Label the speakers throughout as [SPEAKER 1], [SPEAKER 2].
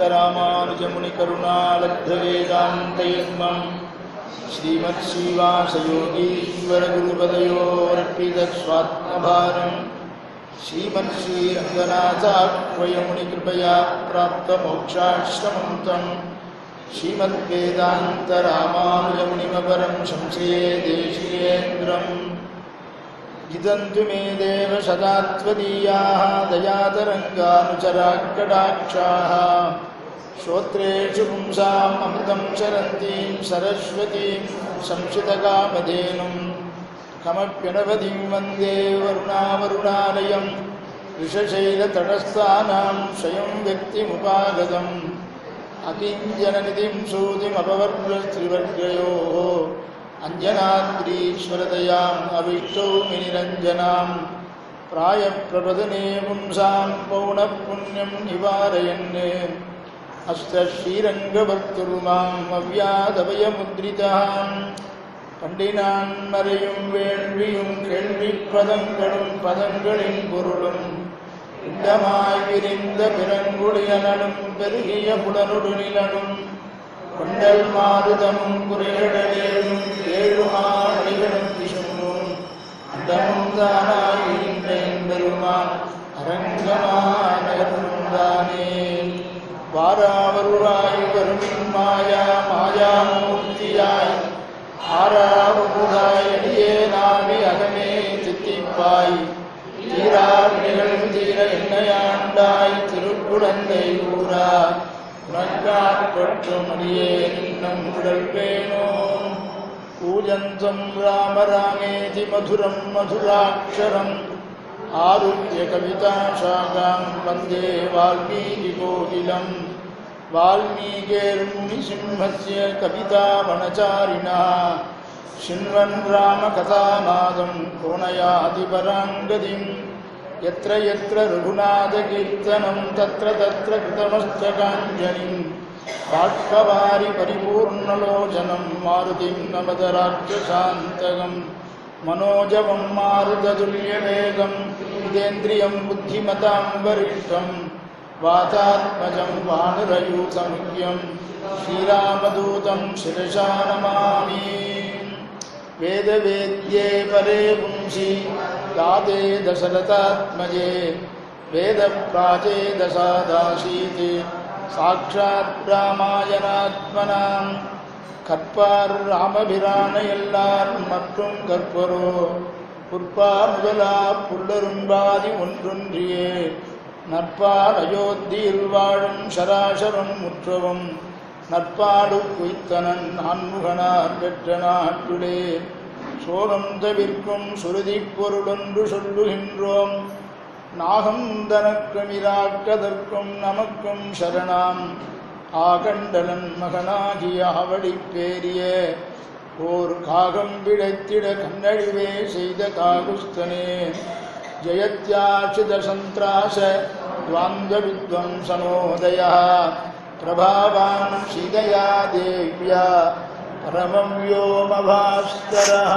[SPEAKER 1] श्रीमद्वेदान्तरामानुजमुनिकरुणालब्धवेदान्तयुग्मम् श्रीमत्श्रीवासयोगीश्वरगुरुपदयोरर्पितस्वात्मभारम् श्रीमत्श्रीरङ्गनाथाख्वयमुनिकृपया प्राप्तमोक्षाश्रमं तं श्रीमद्वेदान्तरामानुजमुनिमपरं संश्रये देशिकेन्द्रम् इदन्तु मे देव सदात्वदीयाः दयातरङ्गानुचराकटाक्षाः श्रोत्रेषु पुंसाम् अमृतं चरन्तीं सरस्वतीं संशितकामधेनुं कमप्यनवधिं वन्दे वरुणावरुणालयं विषशैलतटस्थानां स्वयं व्यक्तिमुपागतम् अकिञ्चननिधिं सूतिमपवर्गस्त्रिवर्गयोः अञ्जनाद्रीश्वरदयाम् अविष्टौमिनिरञ्जनां प्रायप्रपदने पुंसां पौनःपुण्यं निवारयन् अष्टश्रीरङ्गभक्तुर्माम् अव्यादभयमुद्रिताम् பண்டினான் மறையும் வேள்வியும் கேள்விப்பதங்களும் பதங்களின் பொருளும் இடமாய் விரிந்த பிறங்குடியனும் பெருகிய புலனுடு நிலனும் கொண்டல் மாறுதமும் குறைகடலேனும் ஏழுமாமணிகளும் விசும்பும் அந்தமும் தானாகின்ற பெருமான் அரங்கமானே வாராவருளாய் வருமின் மாயா மாயாமூர்த்தியாய் ஆறாவுதாய் அடியே நாவி அகமே தித்திப்பாய் தீராவினைகள் தீர என்னையாண்டாய் திருக்குடந்தை ஊரா உனக்காட்பற்றும் அடியே நின்னம் உடல் பேணோ பூஜந்தம் ராம ராமேதி மதுரம் மதுராட்சரம் ஆருத்ய கவிதா சாகாம் வந்தே வால்மீகி கோகிலம் वाल्मीकिर्मुनिसिंहस्य कवितावनचारिणः शृण्वन् रामकथानादं कोणयाति पराङ्गतिं यत्र यत्र रघुनाथकीर्तनं तत्र तत्र कृतमस्तकाञ्जलिं बाष्पवारि परिपूर्णलोचनं मारुतिं नमत राक्षसान्तकं मनोजवं मारुततुल्यवेगं जितेन्द्रियं बुद्धिमतां वरिष्ठं वातात्मजं वानरयूथमुख्यं श्रीरामदूतं शिरसा नमामि वेदवेद्ये परे पुंसि गाते दशरथात्मजे वेदप्राचेदसादासीत् साक्षात् रामायणात्मनां கற்பார் ராமபிரான எல்லார் மற்றும் கற்பரோ புற்பா முதலா புல்லரும்பாதி ஒன்றொன்றியே நற்பால் அயோத்தியில் வாழும் சராசரம் முற்றவும் நற்பாடு குய்த்தனன் நான்முகனார் பெற்ற நாட்டுளே சோகம் தவிர்க்கும் சுருதி பொருளொன்று சொல்லுகின்றோம் நாகம் தனக்குமிராக்கதற்கும் நமக்கும் சரணாம் ஆகண்டலன் மகனாகிய ஆவடி பேரிய ஓர் காகம் பிழைத்திட கண்ணழிவே செய்த காகுஸ்தனே जयत्यार्चितसन्त्रास द्वान्द्वविध्वंसनोदयः प्रभावान् सीतया देव्या परमं व्योमभास्करः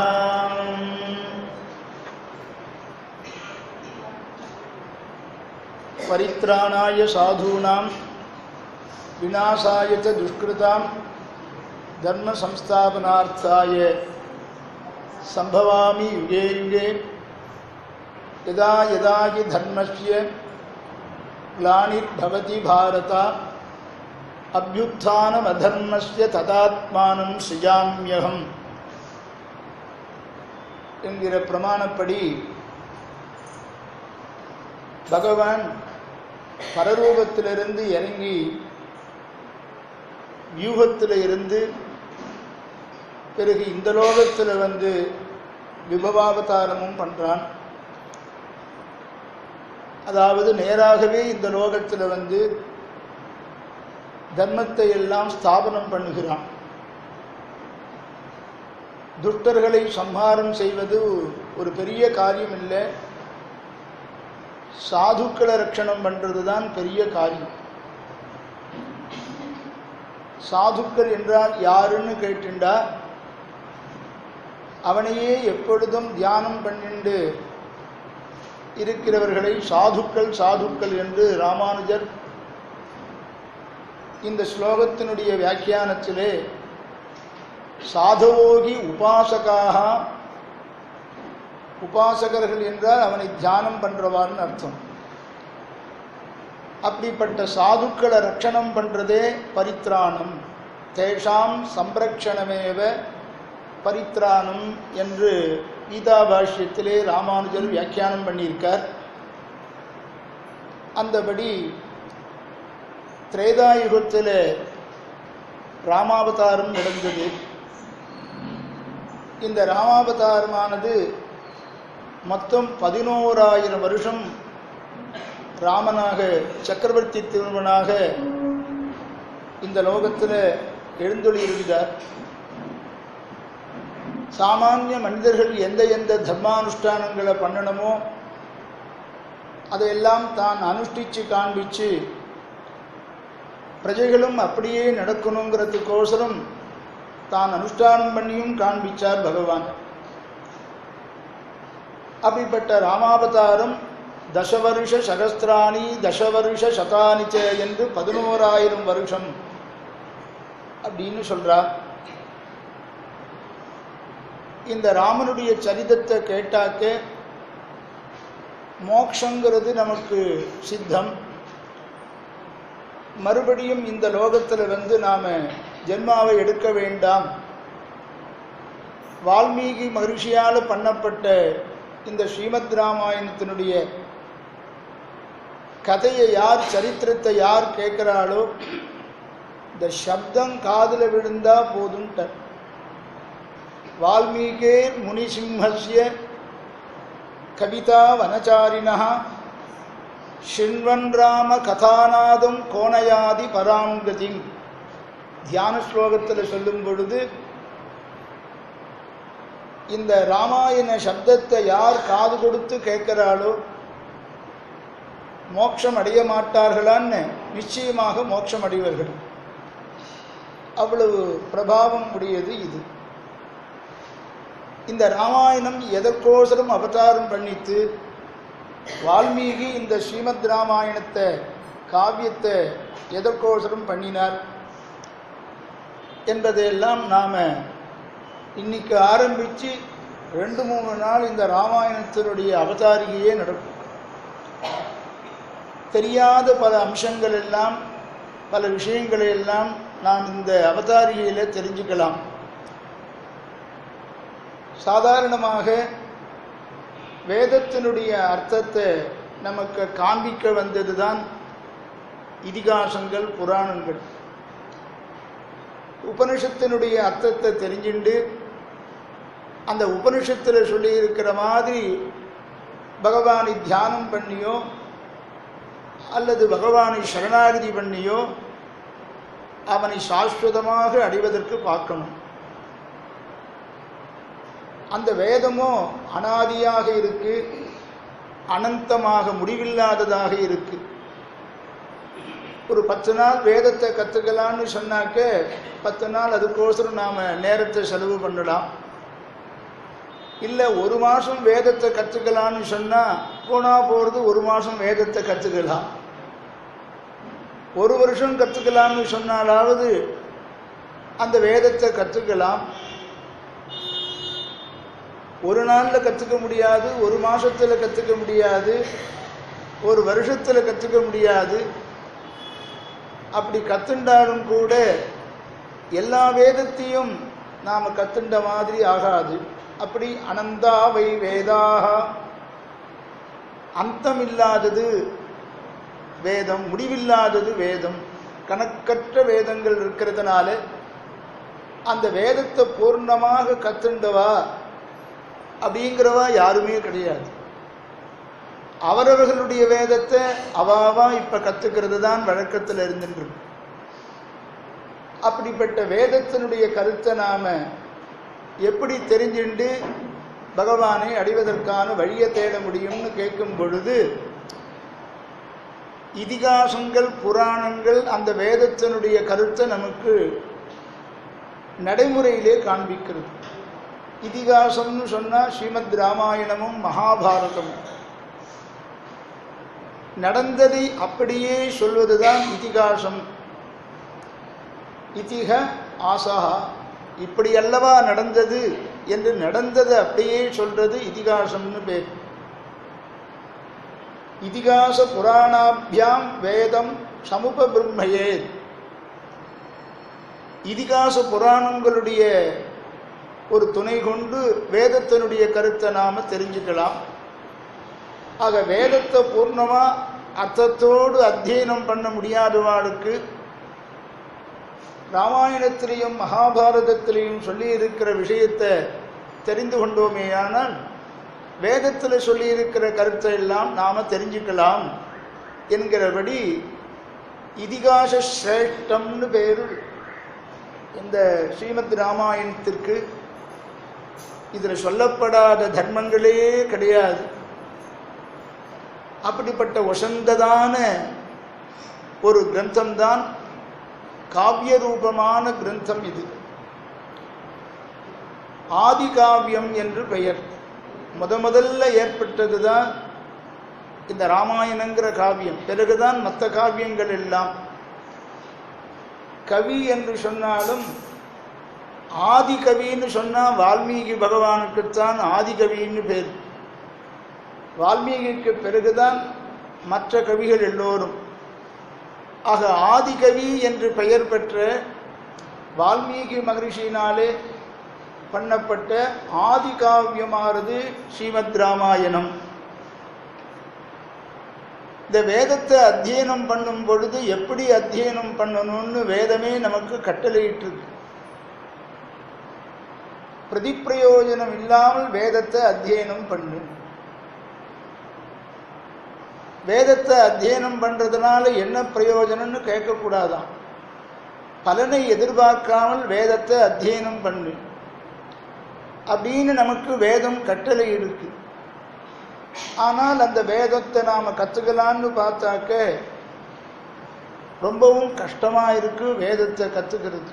[SPEAKER 1] परित्राणाय साधूनां विनाशाय च दुष्कृतां धर्म संस्थापनार्थाय संभवामि युगे युगे यदा यदा हि धर्मस्य ग्लानिर्भवति भारत अभ्युत्थानमधर्मस्य तदात्मानं सृजाम्यहम् என்கிற பிரமாணப்படி பகவான் பரரூபத்திலிருந்து இறங்கி வியூகத்தில் இருந்து பிறகு இந்த லோகத்தில் வந்து விபவாவதாரமும் பண்ணுறான். அதாவது நேராகவே இந்த லோகத்தில் வந்து தர்மத்தை எல்லாம் ஸ்தாபனம் பண்ணுகிறான். துஷ்டர்களை சம்ஹாரம் செய்வது ஒரு பெரிய காரியம் இல்லை, சாதுக்களை ரட்சணம் பண்ணுறது தான் பெரிய காரியம். சாதுக்கள் என்றால் யாருன்னு கேட்டுண்டா அவனையே எப்பொழுதும் தியானம் பண்ணிண்டு இருக்கிறவர்களை சாதுக்கள் சாதுக்கள் என்று ராமானுஜர் இந்த ஸ்லோகத்தினுடைய வியாக்கியானத்திலே சாதவோகி உபாசகாக, உபாசகர்கள் என்றால் அவனை தியானம் பண்றவான்னு அர்த்தம். அப்படிப்பட்ட சாதுக்களை ரட்சணம் பண்றதே பரித்ராணம், தேஷாம் சம்ரக்ஷணமேவ பரித்ராணம் என்று கீதா பாஷ்யத்திலே ராமானுஜர் வியாக்கியானம் பண்ணியிருக்கார். அந்தபடி திரேதாயுகத்தில் ராமாவதாரம் நடந்தது. இந்த ராமாவதாரமானது மொத்தம் 11,000 வருஷம் ராமனாக சக்கரவர்த்தி திருமனாக இந்த லோகத்தில் எழுந்தொழியிருந்தார். சாமானிய மனிதர்கள் எந்த தர்மானுஷ்டானங்களை பண்ணணுமோ அதையெல்லாம் தான் அனுஷ்டிச்சு காண்பிச்சு பிரஜைகளும் அப்படியே நடக்கணுங்கிறதுக்கோசரம் தான் அனுஷ்டானம் பண்ணியும் காண்பிச்சார் பகவான். அப்படிப்பட்ட ராமாவதாரம் தசவருஷ சகஸ்திராணி தசவருஷ சதானிச்ச என்று 11,000 வருஷம் அப்படின்னு சொல்றார். இந்த ராமனுடைய சரிதத்தை கேட்டாக்க மோக்ஷங்கிறது நமக்கு சித்தம். மறுபடியும் இந்த லோகத்தில் நாம் ஜென்மாவை எடுக்க வேண்டாம். வால்மீகி மகரிஷியால் பண்ணப்பட்ட இந்த ஸ்ரீமத் ராமாயணத்தினுடைய கதையை யார், சரித்திரத்தை யார் கேட்கிறாளோ இந்த சப்தம் காதில் விழுந்தா போதும்ட்ட. வால்மீகே முனிசிம்ஹஸ்ய கவிதா வனச்சாரிணா ஷிண்வன் ராம கதாநாதம் கோணயாதி பராங்கதிம் தியான ஸ்லோகத்தில் சொல்லும் பொழுது இந்த ராமாயண சப்தத்தை யார் காது கொடுத்து கேட்கிறாளோ மோட்சம் அடைய மாட்டார்களான்னு நிச்சயமாக மோட்சம் அடைவர்கள். அவ்வளவு பிரபாவம் உடையது இது. இந்த ராமாயணம் எதற்கோசரம் அவதாரம் பண்ணித்து வால்மீகி இந்த ஸ்ரீமத் ராமாயணத்தை காவியத்தை எதற்கோசரம் பண்ணினார் என்பதையெல்லாம் நாம் இன்னைக்கு ஆரம்பித்து 2-3 நாள் இந்த ராமாயணத்தினுடைய அவதாரிகையே நடக்கும். தெரியாத பல அம்சங்கள் எல்லாம், பல விஷயங்களை எல்லாம் நாம் இந்த அவதாரிகையில் தெரிஞ்சுக்கலாம். சாதாரணமாக வேதத்தினுடைய அர்த்தத்தை நமக்கு காண்பிக்க வந்தது தான் இதிகாசங்கள், புராணங்கள். உபனிஷத்தினுடைய அர்த்தத்தை தெரிஞ்சுண்டு அந்த உபனிஷத்தில் சொல்லியிருக்கிற மாதிரி பகவானை தியானம் பண்ணியோ அல்லது பகவானை சரணாகதி பண்ணியோ அவனை சாஸ்வதமாக அடைவதற்கு பார்க்கணும். அந்த வேதமோ அனாதியாக இருக்கு, அனந்தமாக முடிவில்லாததாக இருக்கு. ஒரு 10 நாள் வேதத்தை கற்றுக்கலான்னு சொன்னாக்க 10 நாள் அதுக்கோசரம் நாம் நேரத்தை செலவு பண்ணலாம். இல்லை 1 மாதம் வேதத்தை கற்றுக்கலான்னு சொன்னால் போனால் போகிறது 1 மாதம் வேதத்தை கற்றுக்கலாம். 1 வருஷம் கற்றுக்கலாம்னு சொன்னாலாவது அந்த வேதத்தை கற்றுக்கலாம். 1 நாளில் கற்றுக்க முடியாது, 1 மாதத்தில் கற்றுக்க முடியாது, 1 வருஷத்தில் கற்றுக்க முடியாது. அப்படி கற்றுண்டாலும் கூட எல்லா வேதத்தையும் நாம் கற்றுண்ட மாதிரி ஆகாது. அப்படி அனந்தா வை வேதாக, அந்தமில்லாதது வேதம், முடிவில்லாதது வேதம். கணக்கற்ற வேதங்கள் இருக்கிறதுனால அந்த வேதத்தை பூர்ணமாக கற்றுண்டவா அப்படிங்கிறவா யாருமே கிடையாது. அவரவர்களுடைய வேதத்தை அவாவா இப்ப கற்றுக்கிறது தான் வழக்கத்தில் இருந்துட்டு. அப்படிப்பட்ட வேதத்தினுடைய கருத்தை நாம எப்படி தெரிஞ்சுண்டு பகவானை அடைவதற்கான வழியை தேட முடியும்னு கேட்கும் பொழுது இதிகாசங்கள், புராணங்கள் அந்த வேதத்தினுடைய கருத்தை நமக்கு நடைமுறையிலே காண்பிக்கிறது. இதிகாசம்னு சொன்னால் ஸ்ரீமத் ராமாயணமும் மகாபாரதமும் நடந்ததை அப்படியே சொல்வதுதான் இதிகாசம் இதிக ஆசா, இப்படி அல்லவா நடந்தது என்று நடந்தது அப்படியே சொல்றது இதிகாசம்னு பேர். இதிகாச புராணாபியாம் வேதம் சமுபபிரம்மையே. இதிகாச புராணங்களுடைய ஒரு துணை கொண்டு வேதத்தினுடைய கருத்தை நாம தெரிஞ்சுக்கலாம். ஆக வேதத்தை பூர்ணமா அர்த்தத்தோடு அத்தியனம் பண்ண முடியாதவாளுக்கு ராமாயணத்திலையும் மகாபாரதத்திலையும் சொல்லி இருக்கிற விஷயத்தை தெரிந்து கொண்டோமேயானால் வேதத்தில் சொல்லி இருக்கிற கருத்தை எல்லாம் நாம தெரிஞ்சுக்கலாம் என்கிறபடி இதிகாச சிரேஷ்டம்னு பேரு இந்த ஸ்ரீமத் ராமாயணத்திற்கு. இதில் சொல்லப்படாத தர்மங்களே கிடையாது. அப்படிப்பட்ட வசந்ததான ஒரு கிரந்தம்தான், காவிய ரூபமான கிரந்தம் இது. ஆதி காவியம் என்று பெயர். முதல்ல ஏற்பட்டதுதான் இந்த ராமாயணங்கிற காவியம். பிறகுதான் மற்ற காவியங்கள் எல்லாம். கவி என்று சொன்னாலும் ஆதி கவின்னு சொன்னால் வால்மீகி பகவானுக்குத்தான் ஆதி கவின்னு பேர். வால்மீகிக்கு பிறகுதான் மற்ற கவிகள் எல்லோரும். ஆக ஆதிகவி என்று பெயர் பெற்ற வால்மீகி மகரிஷியினாலே பண்ணப்பட்ட ஆதி காவியமானது ஸ்ரீமத் ராமாயணம். இந்த வேதத்தை அத்தியனம் பண்ணும் பொழுது எப்படி அத்தியனம் பண்ணணும்னு வேதமே நமக்கு கட்டளையிட்டிருக்கு. பிரதிப்பிரயோஜனம் இல்லாமல் வேதத்தை அத்தியனம் பண்ணு. வேதத்தை அத்தியனம் பண்றதுனால என்ன பிரயோஜனம்னு கேட்கக்கூடாதான். பலனை எதிர்பார்க்காமல் வேதத்தை அத்தியனம் பண்ணு அப்படின்னு நமக்கு வேதம் கட்டளை இருக்கு. ஆனால் அந்த வேதத்தை நாம கத்துக்கலான்னு பார்த்தாக்க ரொம்பவும் கஷ்டமா இருக்கு வேதத்தை கத்துக்கிறது.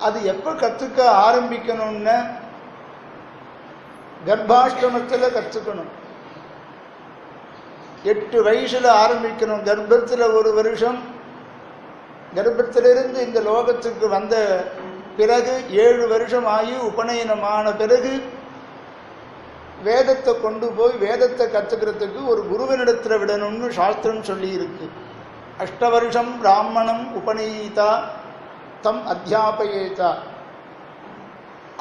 [SPEAKER 1] அது எப்ப கத்துக்க ஆரம்பிக்கணும்னு கர்ப்பாஷ்டமத்தில் கத்துக்கணும். 8 வயசுல ஆரம்பிக்கணும். கர்ப்பத்தில் 1 வருஷம், கர்ப்பத்திலிருந்து இந்த லோகத்துக்கு வந்த பிறகு 7 வருஷம் ஆகி உபநயனமான பிறகு வேதத்தை கொண்டு போய் வேதத்தை கத்துக்கிறதுக்கு ஒரு குருவனிடத்தில் விடணும்னு சாஸ்திரம் சொல்லி இருக்கு. 8 வருஷம் பிராமணம் உபநயீதா தம் அத்தியாபயேதா.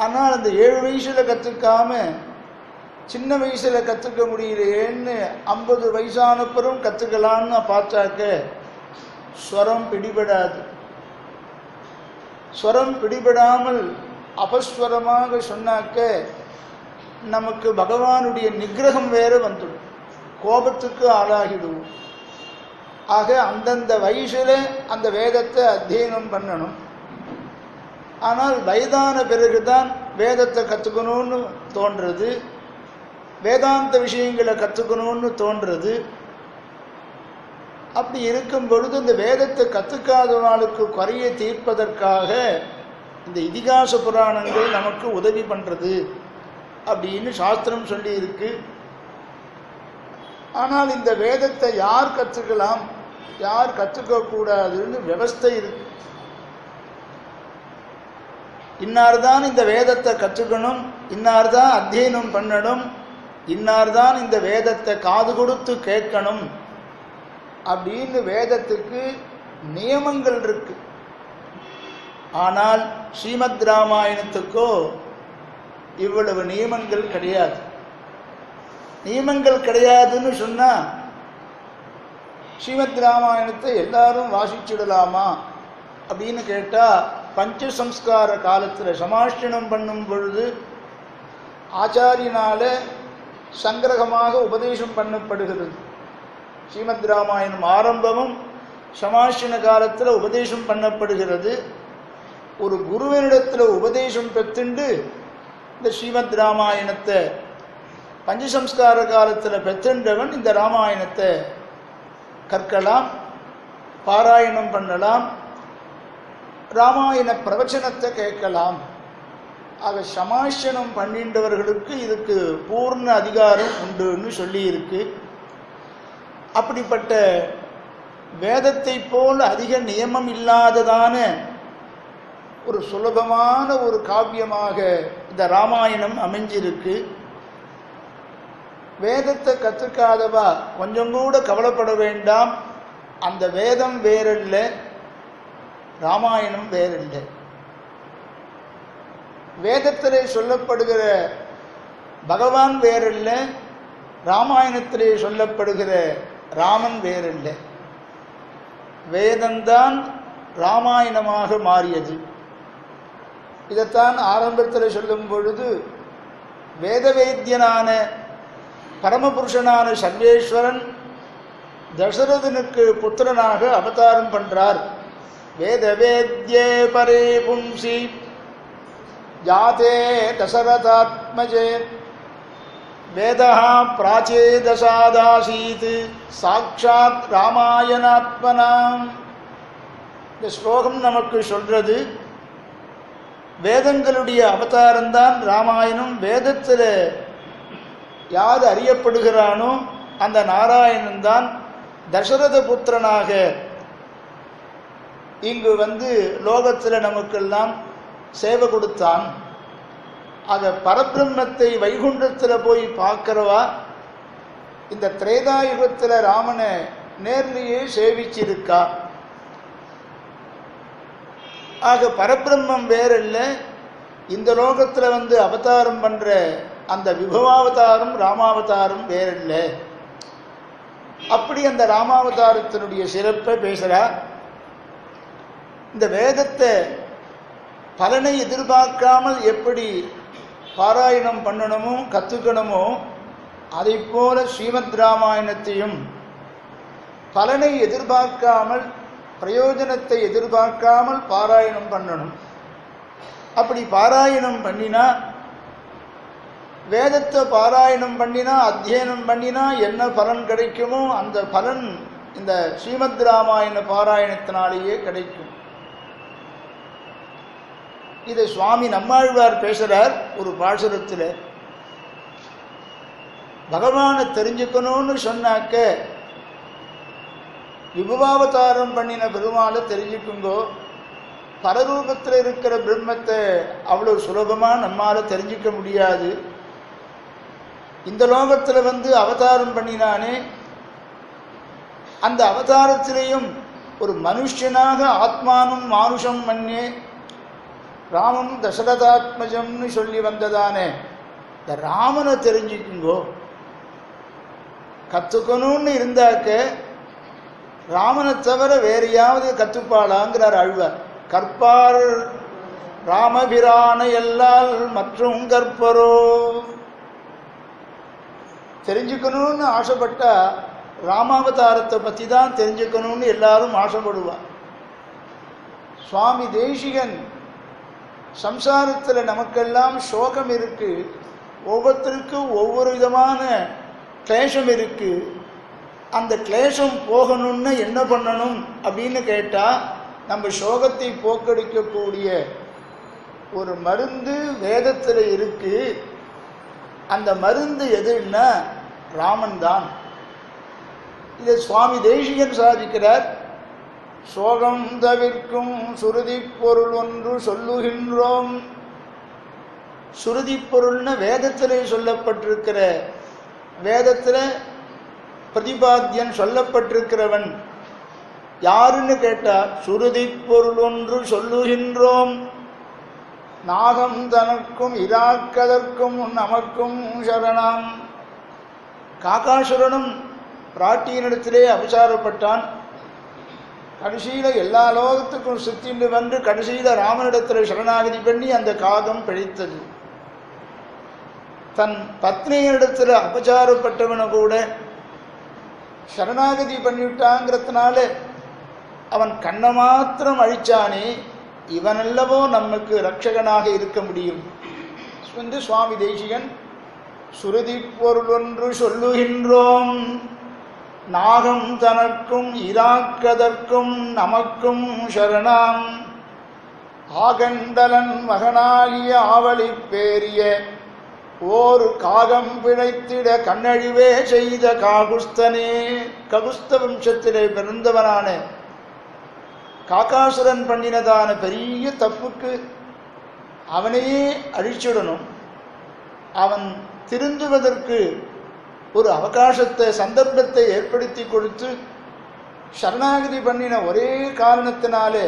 [SPEAKER 1] ஆனால் அந்த 7 வயசுல கத்துக்காம சின்ன வயசுல கத்துக்க முடியலையேன்னு 50 வயசானப்பறம் கத்துக்கலான்னு பார்த்தாக்க ஸ்வரம் பிடிபடாது. ஸ்வரம் பிடிபடாமல் அபஸ்வரமாக சொன்னாக்க நமக்கு பகவானுடைய நிகிரகம் வேற வந்துடும், கோபத்துக்கு ஆளாகிடுவோம். ஆக அந்தந்த வயசுல அந்த வேதத்தை அத்தியனம் பண்ணணும். ஆனால் வயதான பிறகுதான் வேதத்தை கற்றுக்கணும்னு தோன்றது, வேதாந்த விஷயங்களை கற்றுக்கணும்னு தோன்றது. அப்படி இருக்கும் பொழுது இந்த வேதத்தை கற்றுக்காதவர்களுக்கு குறையை தீர்ப்பதற்காக இந்த இதிகாச புராணங்கள் நமக்கு உதவி பண்ணுறது அப்படின்னு சாஸ்திரம் சொல்லி இருக்கு. ஆனால் இந்த வேதத்தை யார் கற்றுக்கலாம், யார் கற்றுக்கக்கூடாதுன்னு விவஸ்தை இருக்கு. இன்னார்தான் இந்த வேதத்தை கற்றுக்கணும், இன்னார்தான் அத்தியனம் பண்ணணும், இன்னார்தான் இந்த வேதத்தை காது கொடுத்து கேட்கணும் அப்படின்னு வேதத்துக்கு நியமங்கள் இருக்கு. ஆனால் ஸ்ரீமத் ராமாயணத்துக்கோ இவ்வளவு நியமங்கள் கிடையாது. நியமங்கள் கிடையாதுன்னு சொன்னா ஸ்ரீமத் ராமாயணத்தை எல்லாரும் வாசிச்சுடலாமா அப்படின்னு கேட்டா, பஞ்சசம்ஸ்கார காலத்தில் சமாஷ்டினம் பண்ணும் பொழுது ஆச்சாரியனால சங்கிரகமாக உபதேசம் பண்ணப்படுகிறது. ஸ்ரீமத் ராமாயணம் ஆரம்பமும் சமாஷ்டின காலத்தில் உபதேசம் பண்ணப்படுகிறது. ஒரு குருவனிடத்தில் உபதேசம் பெற்றுண்டு இந்த ஸ்ரீமத் ராமாயணத்தை பஞ்சசம்ஸ்கார காலத்தில் பெற்றுண்டவன் இந்த ராமாயணத்தை கற்கலாம், பாராயணம் பண்ணலாம், ராமாயண பிரவச்சனத்தை கேட்கலாம். ஆக சமாஷனம் பண்ணின்றவர்களுக்கு இதுக்கு பூர்ண அதிகாரம் உண்டுன்னு சொல்லி இருக்கு. அப்படிப்பட்ட வேதத்தை போல் அதிக நியமம் இல்லாததான ஒரு சுலபமான ஒரு காவியமாக இந்த ராமாயணம் அமைஞ்சிருக்கு. வேதத்தை கற்றுக்காதவா கொஞ்சம் கூட கவலைப்பட வேண்டாம். அந்த வேதம் வேறல்ல, ராமாயணம் வேறல்ல. வேதத்திலே சொல்லப்படுகிற பகவான் வேறல்ல, ராமாயணத்திலே சொல்லப்படுகிற ராமன் வேறல்ல. வேதம்தான் ராமாயணமாக மாறியது. இதைத்தான் ஆரம்பத்தில் சொல்லும் பொழுது வேதவேத்தியனான பரமபுருஷனான சர்வேஸ்வரன் தசரதனுக்கு புத்திரனாக அவதாரம் பண்றார். வேதவேத்யே பரே பும்சி ஜாதே தசரதாத்மஜே வேதா பிராச்சேதசாதாசீத் சாட்சாத் ராமாயணாத்மனாம். இந்த ஸ்லோகம் நமக்கு சொல்றது வேதங்களுடைய அவதாரம்தான் ராமாயணம். வேதத்தில் யார் அறியப்படுகிறானோ அந்த நாராயணன் தான் தசரத புத்திரனாக இங்கு லோகத்தில் நமக்கெல்லாம் சேவை கொடுத்தான். ஆக பரபிரம்மத்தை வைகுண்டத்தில் போய் பார்க்கிறவா இந்த திரேதாயுகத்தில் ராமனை நேர்லேயே சேவிச்சிருக்கா. ஆக பரபிரம்மம் வேறல்ல, இந்த லோகத்தில் அவதாரம் பண்ற அந்த விபவாவதாரம் ராமாவதாரம் வேறல்ல. அப்படி அந்த ராமாவதாரத்தினுடைய சிறப்பை பேசுகிறார். இந்த வேதத்தை பலனை எதிர்பார்க்காமல் எப்படி பாராயணம் பண்ணணுமோ கற்றுக்கணுமோ அதை போல ஸ்ரீமத் ராமாயணத்தையும் பலனை எதிர்பார்க்காமல் பிரயோஜனத்தை எதிர்பார்க்காமல் பாராயணம் பண்ணணும். அப்படி பாராயணம் பண்ணினா, வேதத்தை பாராயணம் பண்ணினா அத்தியனம் பண்ணினா என்ன பலன் கிடைக்குமோ அந்த பலன் இந்த ஸ்ரீமத் ராமாயண பாராயணத்தினாலேயே கிடைக்கும். இதை சுவாமி நம்மாழ்வார் பேசுறார் ஒரு பாசுரத்தில். பகவானை தெரிஞ்சுக்கணும்னு சொன்னாக்க விபவாவதாரம் பண்ணின பெருமாளை தெரிஞ்சுக்குங்கோ. பரரூபத்தில் இருக்கிற பிரம்மத்தை அவ்வளோ சுலபமாக நம்மால் தெரிஞ்சிக்க முடியாது. இந்த லோகத்தில் அவதாரம் பண்ணினானே, அந்த அவதாரத்திலேயும் ஒரு மனுஷனாக ஆத்மானம் மானுஷம் மன்னே ராமம் தசரதாத்மஜம்னு சொல்லி வந்ததானே இந்த ராமனை தெரிஞ்சுக்குங்கோ. கற்றுக்கணும்னு இருந்தாக்க ராமனை தவிர வேறையாவது கற்றுப்பாளாங்கிறார் ஆழ்வார். கற்பார் ராமபிரான எல்லால் மற்றும் கற்பரோ. தெரிஞ்சுக்கணும்னு ஆசைப்பட்டா ராமாவதாரத்தை பற்றி தான் தெரிஞ்சுக்கணும்னு எல்லாரும் ஆசைப்படுவார். சுவாமி தேசிகன் சம்சாரத்தில் நமக்கெல்லாம் சோகம் இருக்கு, ஒவ்வொருத்தருக்கும் ஒவ்வொரு விதமான கிளேசம் இருக்கு. அந்த கிளேசம் போகணும்னு என்ன பண்ணணும் அப்படின்னு கேட்டால் நம்ம சோகத்தை போக்கடிக்கக்கூடிய ஒரு மருந்து வேதத்தில் இருக்கு. அந்த மருந்து எதுன்னா ராமன் தான். இதை சுவாமி தேசிகன் சாதிக்கிறார். சோகம் தவிர்க்கும் சுருதி பொருள் ஒன்று சொல்லுகின்றோம். சுருதி பொருள்னு வேதத்திலே சொல்லப்பட்டிருக்கிற, வேதத்தில் பிரதிபாத்தியன் சொல்லப்பட்டிருக்கிறவன் யாருன்னு கேட்டால் சுருதி பொருள் ஒன்று சொல்லுகின்றோம். நாகம் தனக்கும் இராக்கதற்கும் நமக்கும் சரணாம். காகாசுரனும் பிராட்டியினிடத்திலே அபிசாரப்பட்டான். கடைசியில் எல்லா லோகத்துக்கும் சுத்தின்னு கடைசியில் ராமனிடத்தில் சரணாகதி பண்ணி அந்த காகம் பிழைத்தது. தன் பத்னியிடத்தில் அபச்சாரப்பட்டவனை கூட சரணாகதி பண்ணிவிட்டாங்கிறதுனால அவன் கண்ணை மாத்திரம் அழிச்சானே, இவனல்லவோ நமக்கு ரட்சகனாக இருக்க முடியும் என்று சுவாமி தேசிகன் சுருதி பொருள் ஒன்று சொல்லுகின்றோம். நாகம் தனக்கும் இராக்கதற்கும் நமக்கும் சரணாம். ஆகண்டலன் மகனாகிய ஆவலி பேரிய ஓர் காகம் பிழைத்திட கண்ணழிவே செய்த காகுஸ்தனே. ககுஸ்த வம்சத்திலே பிறந்தவனான காகாசுரன் பண்ணினதான பெரிய தப்புக்கு அவனையே அழிச்சிடணும். அவன் திருந்துவதற்கு ஒரு அவகாசத்தை சந்தர்ப்பத்தை ஏற்படுத்தி கொடுத்து சரணாகதி பண்ணின ஒரே காரணத்தினாலே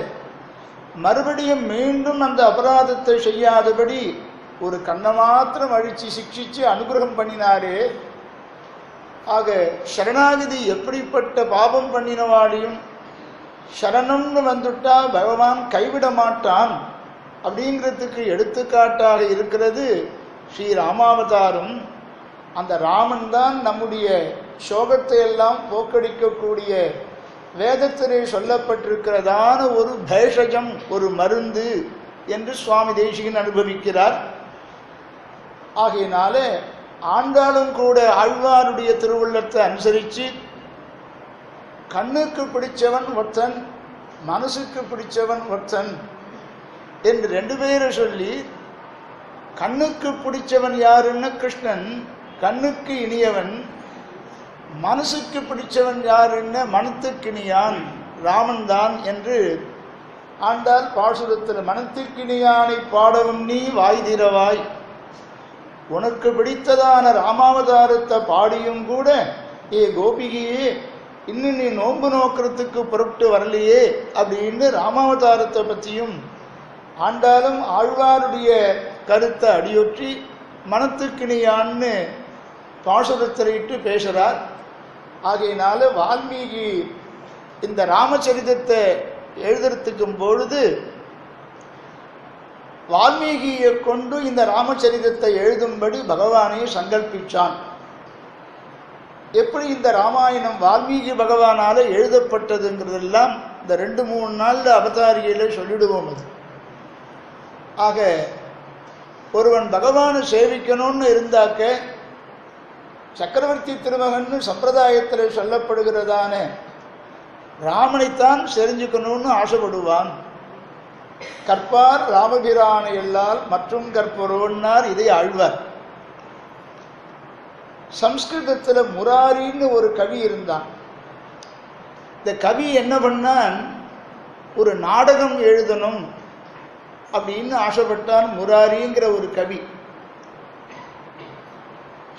[SPEAKER 1] மறுபடியும் மீண்டும் அந்த அபராதத்தை செய்யாதபடி ஒரு கண்ணை மாத்திரம் அழிச்சு சிக்ஷிச்சு அனுகிரகம் பண்ணினாரே. ஆக சரணாகதி எப்படிப்பட்ட பாபம் பண்ணினவாளையும் சரணம்னு வந்துட்டா பகவான் கைவிட மாட்டான் அப்படிங்கிறதுக்கு எடுத்துக்காட்டாக இருக்கிறது ஸ்ரீ ராமாவதாரம். அந்த ராமன் தான் நம்முடைய சோகத்தை எல்லாம் போக்கடிக்கக்கூடிய வேதத்திலே சொல்லப்பட்டிருக்கிறதான ஒரு பேஷஜம், ஒரு மருந்து என்று சுவாமி தேசிகன் அனுபவிக்கிறார். ஆகையினால ஆண்டாளும் கூட ஆழ்வாருடைய திருவுள்ளத்தை அனுசரித்து கண்ணுக்கு பிடிச்சவன் ஒருத்தன், மனசுக்கு பிடிச்சவன் ஒருத்தன் என்று ரெண்டு பேரை சொல்லி, கண்ணுக்கு பிடிச்சவன் யாருன்னு கிருஷ்ணன், கண்ணுக்கு இனியவன், மனசுக்கு பிடிச்சவன் யாருன்னு மனத்துக்கினியான் ராமன் தான் என்று ஆண்டாள் பாசுரத்தில் மனத்துக்கினியானை பாடவும் நீ வாய் திறவாய், உனக்கு பிடித்ததான ராமாவதாரத்தை பாடியும் கூட ஏ கோபிகையே இன்னும் நீ நோன்பு நோக்கிறதுக்கு புறப்பட்டு வரலையே அப்படின்னு ராமாவதாரத்தை பற்றியும் ஆண்டாலும் ஆழ்வாருடைய கருத்தை அடியொற்றி மனத்துக்கினியான்னு பாசுரத்திலிட்டு பேசுகிறார். ஆகையினால வால்மீகி இந்த ராமச்சரிதத்தை எழுதுறதுக்கும் பொழுது வால்மீகியை கொண்டு இந்த ராமச்சரிதத்தை எழுதும்படி பகவானை சங்கல்பிச்சான். எப்படி இந்த ராமாயணம் வால்மீகி பகவானால எழுதப்பட்டதுங்கிறதெல்லாம் இந்த 2-3 நாளில் அவதாரியில சொல்லிடுவோம். அது ஆக ஒருவன் பகவானை சேவிக்கணும்னு இருந்தாக்க சக்கரவர்த்தி திருமகன் சம்பிரதாயத்தில் சொல்லப்படுகிறதான ராமனைத்தான் தெரிஞ்சுக்கணும்னு ஆசைப்படுவான். கற்பார் ராமபிரானை எல்லால் மற்றும் கற்பரோன்னார் இதை ஆழ்வார். சம்ஸ்கிருதத்தில் முராரின்னு ஒரு கவி இருந்தான். இந்த கவி என்ன பண்ணான், ஒரு நாடகம் எழுதணும் அப்படின்னு ஆசைப்பட்டான். முராரிங்கிற ஒரு கவி.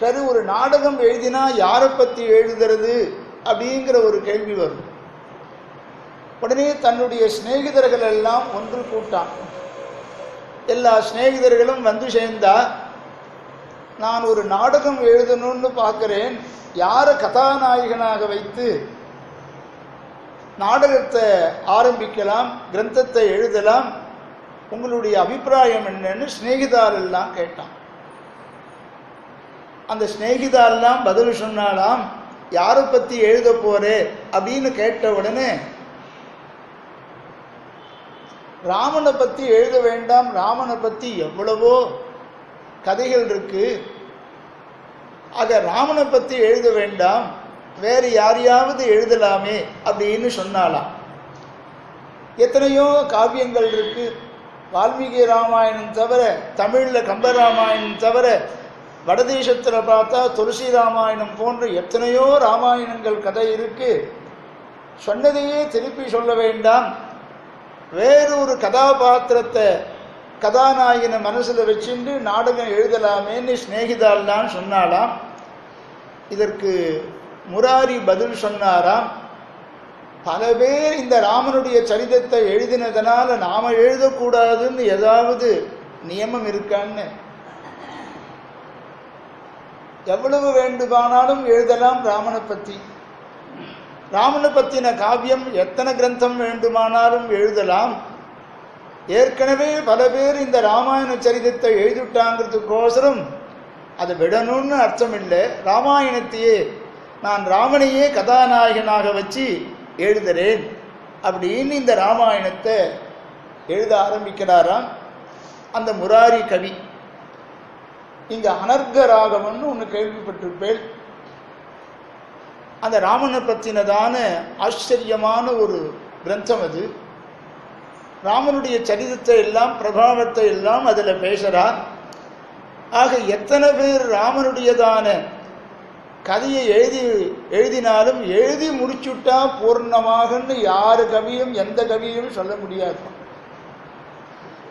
[SPEAKER 1] சரி, ஒரு நாடகம் எழுதினா யாரை பற்றி எழுதுறது அப்படிங்கிற ஒரு கேள்வி வரும். உடனே தன்னுடைய சிநேகிதர்கள் எல்லாம் ஒன்று கூட்டான். எல்லா சிநேகிதர்களும் வந்து சேர்ந்தா, நான் ஒரு நாடகம் எழுதணும்னு பார்க்குறேன், யாரை கதாநாயகனாக வைத்து நாடகத்தை ஆரம்பிக்கலாம், கிரந்தத்தை எழுதலாம், உங்களுடைய அபிப்பிராயம் என்னன்னு சிநேகிதாரெல்லாம் கேட்டான். அந்த சிநேகிதாரெல்லாம் பதில் சொன்னாலாம், யாரை பற்றி எழுத போறே அப்படின்னு கேட்ட உடனே ராமனை பற்றி எழுத வேண்டாம், ராமனை பற்றி எவ்வளவோ கதைகள் இருக்கு, ஆக ராமனை பற்றி எழுத வேண்டாம், வேறு யாரையாவது எழுதலாமே அப்படின்னு சொன்னாலாம். எத்தனையோ காவியங்கள் இருக்கு. வால்மீகி ராமாயணம் தவிர, தமிழில் கம்பராமாயணம் தவிர, வடதேசத்தில் பார்த்தா துளசி ராமாயணம் போன்ற எத்தனையோ ராமாயணங்கள் கதை இருக்கு. சொன்னதையே திருப்பி சொல்ல வேண்டாம், வேறொரு கதாபாத்திரத்தை கதாநாயகனை மனசில் வச்சுட்டு நாடகம் எழுதலாமேன்னு சிநேகிதால்தான் சொன்னாலாம். இதற்கு முராரி பதில் சொன்னாராம், பல பேர் இந்த ராமனுடைய சரிதத்தை எழுதினதுனால நாம எழுதக்கூடாதுன்னு ஏதாவது நியமம் இருக்கான்னு? எவ்வளவு வேண்டுமானாலும் எழுதலாம் ராமனை பற்றி. ராமனை பற்றின காவியம் எத்தனை கிரந்தம் வேண்டுமானாலும் எழுதலாம். ஏற்கனவே பல பேர் இந்த ராமாயண சரிதத்தை எழுதிவிட்டாங்கிறதுக்கோசரம் அதை விடணும்னு அர்த்தம் இல்லை. ராமாயணத்தையே நான் ராமனையே கதாநாயகனாக வச்சு எழுதுறேன் அப்படின்னு இந்த ராமாயணத்தை எழுத ஆரம்பிக்கிறாராம் அந்த முராரி கவி. இங்க அனர்க ராகவன்னு ஒன்று கேள்விப்பட்டிருப்பேன். அந்த ராமனை பற்றினதான ஆச்சரியமான ஒரு கிரந்தம் அது. ராமனுடைய சரிதத்தை எல்லாம் பிரபாவத்தை எல்லாம் அதில் பேசுகிறார். ஆக எத்தனை பேர் ராமனுடையதான கதையை எழுதினாலும் எழுதி முடிச்சுட்டா பூர்ணமாகன்னு யாரு கவியும் எந்த கவியும் சொல்ல முடியாது.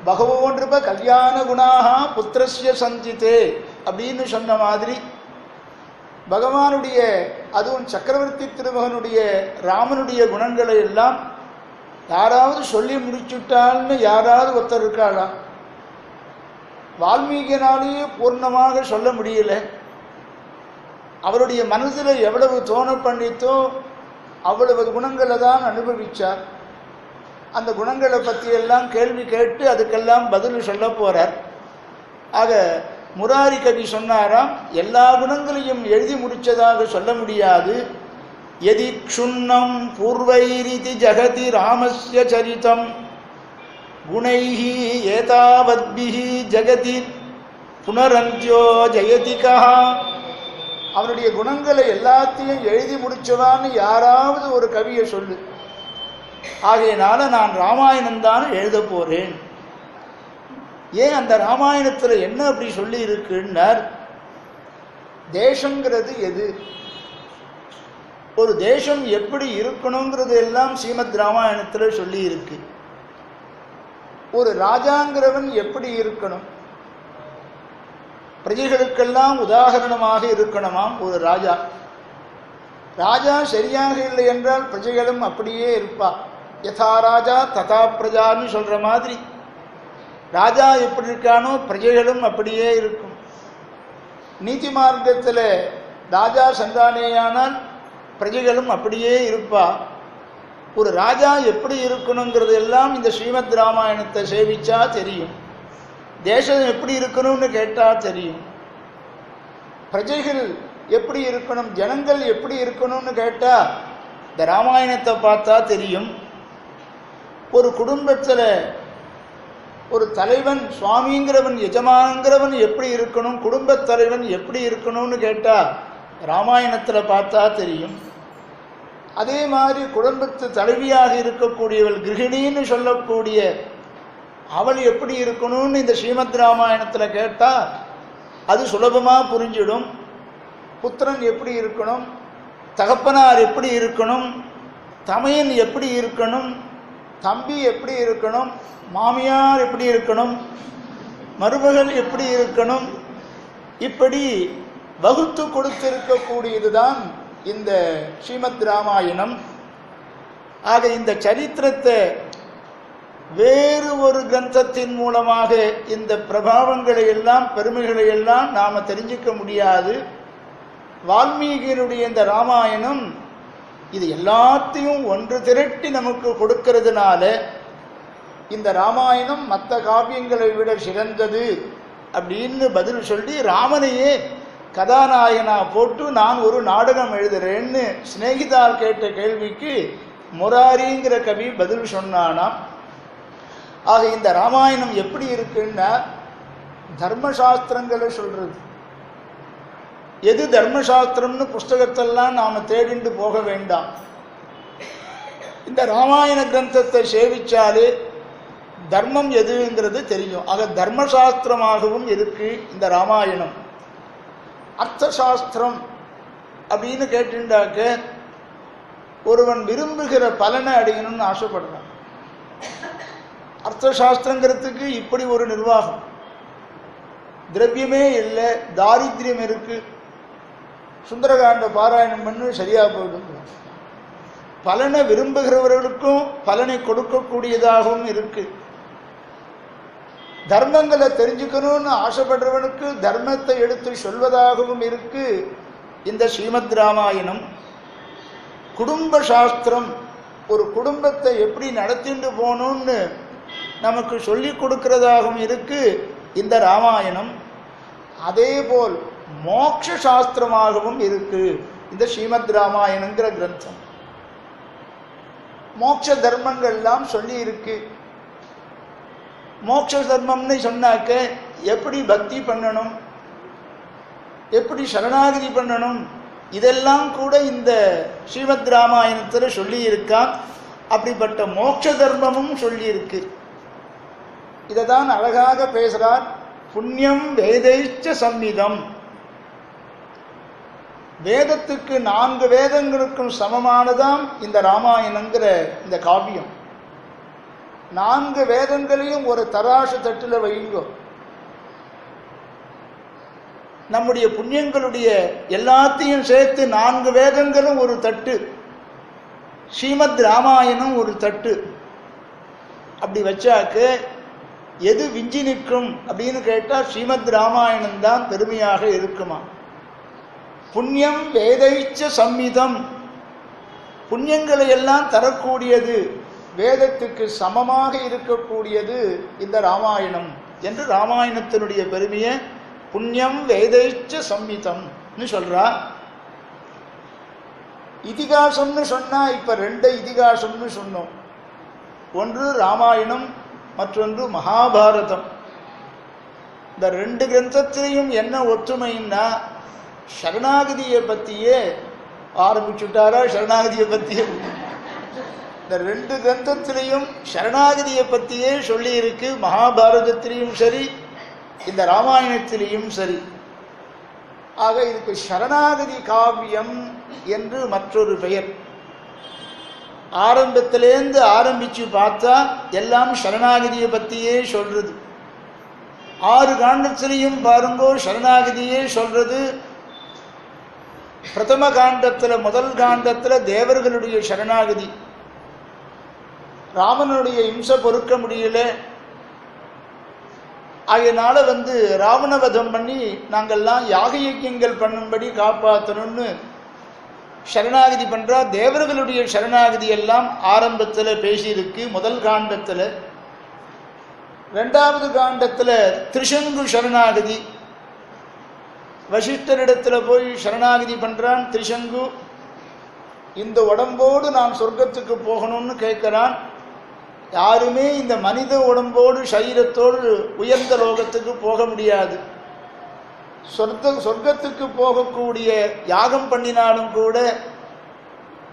[SPEAKER 1] பகவோன்றுப கல்யாண குணாகா புத்திரஸ்ய சஞ்சிதே அப்படின்னு சொன்ன மாதிரி பகவானுடைய, அதுவும் சக்கரவர்த்தி திருமகனுடைய ராமனுடைய குணங்களை எல்லாம் யாராவது சொல்லி முடிச்சுட்டால்னு யாராவது ஒருத்தர் இருக்காளா? வால்மீகினாலேயே பூர்ணமாக சொல்ல முடியல. அவருடைய மனசில் எவ்வளவு தோண பண்ணித்தோ அவ்வளவு குணங்களை தான் அனுபவிச்சார். அந்த குணங்களை பற்றியெல்லாம் கேள்வி கேட்டு அதுக்கெல்லாம் பதில் சொல்ல போறார். ஆக முராரி கவி சொன்னாராம், எல்லா குணங்களையும் எழுதி முடிச்சதாக சொல்ல முடியாது. யதி க்ஷுண்ணம் பூர்வைரிதி ஜகதி ராமஸ்ய சரிதம் குணைஹி ஏதாவத்பிஹி ஜகதி புனரந்தியோ ஜெயதிகா. அவனுடைய குணங்களை எல்லாத்தையும் எழுதி முடிச்சவான்னு யாராவது ஒரு கவியை சொல்லு. ஆகையினால நான் ராமாயணம் தான் எழுத போறேன். ஏன் அந்த ராமாயணத்தில் என்ன அப்படி சொல்லி இருக்குன்னார், தேசங்கிறது எது, ஒரு தேசம் எப்படி இருக்கணுங்கிறது எல்லாம் ஸ்ரீமத் ராமாயணத்தில் சொல்லி இருக்கு. ஒரு ராஜாங்கிறவன் எப்படி இருக்கணும், பிரஜைகளுக்கெல்லாம் உதாரணமாக இருக்கணுமாம் ஒரு ராஜா. ராஜா சரியாக இல்லை என்றால் பிரஜைகளும் அப்படியே இருப்பா. யதா ராஜா ததா பிரஜான்னு சொல்ற மாதிரி ராஜா எப்படி இருக்கானோ பிரஜைகளும் அப்படியே இருக்கும். நீதி மார்க்கத்தில் ராஜா சந்தானேயானால் பிரஜைகளும் அப்படியே இருப்பா. ஒரு ராஜா எப்படி இருக்கணுங்கிறது எல்லாம் இந்த ஸ்ரீமத் ராமாயணத்தை சேவிச்சா தெரியும். தேசம் எப்படி இருக்கணும்னு கேட்டால் தெரியும். பிரஜைகள் எப்படி இருக்கணும், ஜனங்கள் எப்படி இருக்கணும்னு கேட்டால் இந்த ராமாயணத்தை பார்த்தா தெரியும். ஒரு குடும்பத்தில் ஒரு தலைவன் சுவாமிங்கிறவன் எஜமானங்கிறவன் எப்படி இருக்கணும், குடும்பத் தலைவன் எப்படி இருக்கணும்னு கேட்டால் ராமாயணத்தில் பார்த்தா தெரியும். அதே மாதிரி குடும்பத்து தலைவியாக இருக்கக்கூடியவள் கிருஹிணின்னு சொல்லக்கூடிய அவள் எப்படி இருக்கணும்னு இந்த ஸ்ரீமத் ராமாயணத்தில் கேட்டால் அது சுலபமாக புரிஞ்சிடும். புத்திரன் எப்படி இருக்கணும், தகப்பனார் எப்படி இருக்கணும், தமையன் எப்படி இருக்கணும், தம்பி எப்படி இருக்கணும், மாமியார் எப்படி இருக்கணும், மருமகள் எப்படி இருக்கணும், இப்படி வகுத்து கொடுத்திருக்கக்கூடியதுதான் இந்த ஸ்ரீமத் ராமாயணம். ஆக இந்த சரித்திரத்தை வேறு ஒரு கிரந்தத்தின் மூலமாக இந்த பிரபாவங்களை எல்லாம் பெருமைகளை எல்லாம் நாம் தெரிஞ்சிக்க முடியாது. வால்மீகியினுடைய இந்த ராமாயணம் இது எல்லாத்தையும் ஒன்று திரட்டி நமக்கு கொடுக்கிறதுனால இந்த ராமாயணம் மற்ற காவியங்களை விட சிறந்தது அப்படின்னு பதில் சொல்லி ராமனையே கதாநாயகனா போட்டு நான் ஒரு நாடகம் எழுதுறேன்னு சிநேகிதால் கேட்ட கேள்விக்கு முராரிங்கிற கவி பதில் சொன்னானாம். ஆக இந்த ராமாயணம் எப்படி இருக்குன்னா தர்மசாஸ்திரங்களை சொல்றது. எது தர்மசாஸ்திரம்னு புஸ்தகத்தெல்லாம் நாம் தேடிண்டு போக வேண்டாம். இந்த ராமாயண கிரந்தத்தை சேவிச்சாலே தர்மம் எதுங்கிறது தெரியும். ஆக தர்மசாஸ்திரமாகவும் இருக்கு இந்த ராமாயணம். அர்த்தசாஸ்திரம் அப்படின்னு கேட்டுண்டாக்க ஒருவன் விரும்புகிற பலனை அடையணும்னு ஆசைப்படுறான். அர்த்தசாஸ்திரங்கிறதுக்கு இப்படி ஒரு நிர்வாகம், திரவியமே இல்லை, தாரித்யம் இருக்கு, சுந்தரகாண்ட பாராயணம் பண்ணு சரியா போயிடும். பலனை விரும்புகிறவர்களுக்கும் பலனை கொடுக்கக்கூடியதாகவும் இருக்கு. தர்மங்களை தெரிஞ்சுக்கணும்னு ஆசைப்படுறவனுக்கு தர்மத்தை எடுத்து சொல்வதாகவும் இருக்கு இந்த ஸ்ரீமத் ராமாயணம். குடும்ப சாஸ்திரம், ஒரு குடும்பத்தை எப்படி நடத்திட்டு போகணும்னு நமக்கு சொல்லி கொடுக்கிறதாகவும் இருக்கு இந்த ராமாயணம். அதேபோல் மோட்ச சாஸ்திரமாகவும் இருக்கு இந்த ஸ்ரீமத் ராமாயணங்கிற கிரந்தம். மோட்ச தர்மங்கள்லாம் சொல்லி இருக்கு. மோட்ச தர்மம்னு சொன்னாக்க எப்படி பக்தி பண்ணணும், எப்படி சரணாகதி பண்ணணும், இதெல்லாம் கூட இந்த ஸ்ரீமத் ராமாயணத்தில் சொல்லி இருக்கான். அப்படிப்பட்ட மோட்ச தர்மமும் சொல்லி இருக்கு. இதை தான் அழகாக பேசுகிறார் புண்ணியம் வேதைச்ச சம்மிதம். வேதத்துக்கு 4 வேதங்களுக்கும் சமமானதாம் இந்த ராமாயணங்கிற இந்த காவியம். 4 வேதங்களையும் ஒரு தராசு தட்டில் வைங்கோ. நம்முடைய புண்ணியங்களுடைய எல்லாத்தையும் சேர்த்து 4 வேதங்களும் ஒரு தட்டு, ஸ்ரீமத் ராமாயணம் ஒரு தட்டு. அப்படி வச்சாக்க எது விஞ்சி நிற்கும் அப்படின்னு கேட்டால் ஸ்ரீமத் ராமாயணம் தான் பெருமையாக இருக்குமா. புண்ணியம் வேதைச்ச சம்மிதம், புண்ணியங்களை எல்லாம் தரக்கூடியது, வேதத்துக்கு சமமாக இருக்கக்கூடியது இந்த ராமாயணம் என்று ராமாயணத்தினுடைய பெருமையை புண்ணியம் வேதைச்ச சம்மிதம்னு சொல்றா. இதிகாசம்னு சொன்னா இப்ப 2 இதிகாசம்னு சொன்னோம். ஒன்று ராமாயணம், மற்றொன்று மகாபாரதம். இந்த 2 கிரந்தத்திலையும் என்ன ஒற்றுமைன்னா சரணாகதியை பற்றியே ஆரம்பிச்சுட்டாரா. சரணாகதியை பற்றியே இந்த 2 கிரந்தத்திலையும் சரணாகதியை பற்றியே சொல்லி இருக்கு. மகாபாரதத்திலையும் சரி, இந்த ராமாயணத்திலையும் சரி. ஆக இதுக்கு சரணாகதி காவியம் என்று மற்றொரு பெயர். ஆரம்பத்திலேருந்து ஆரம்பிச்சு பார்த்தா எல்லாம் சரணாகதியை பற்றியே சொல்றது. 6 காண்டத்திலையும் பாருங்கோ சரணாகதியே சொல்றது. பிரதம காண்டத்தில், முதல் காண்டத்தில் தேவர்களுடைய சரணாகதி. ராவணனுடைய இம்சை பொறுக்க முடியல, அதனால ராவணவதம் பண்ணி நாங்கள்லாம் யாக யஜ்யங்கள் பண்ணும்படி காப்பாற்றணும்னு சரணாகதி பண்றா. தேவர்களுடைய சரணாகதி எல்லாம் ஆரம்பத்தில் பேசியிருக்கு முதல் காண்டத்தில். 2வது காண்டத்தில் திரிசங்கு சரணாகதி. வசிஷ்டரிடத்தில் போய் சரணாகதி பண்றான் திரிசங்கு. இந்த உடம்போடு நான் சொர்க்கத்துக்கு போகணும்னு கேட்கிறான். யாருமே இந்த மனித உடம்போடு சரீரத்தோடு உயர்ந்த லோகத்துக்கு போக முடியாது. சொர்க்கத்துக்கு போகக்கூடிய யாகம் பண்ணினாலும் கூட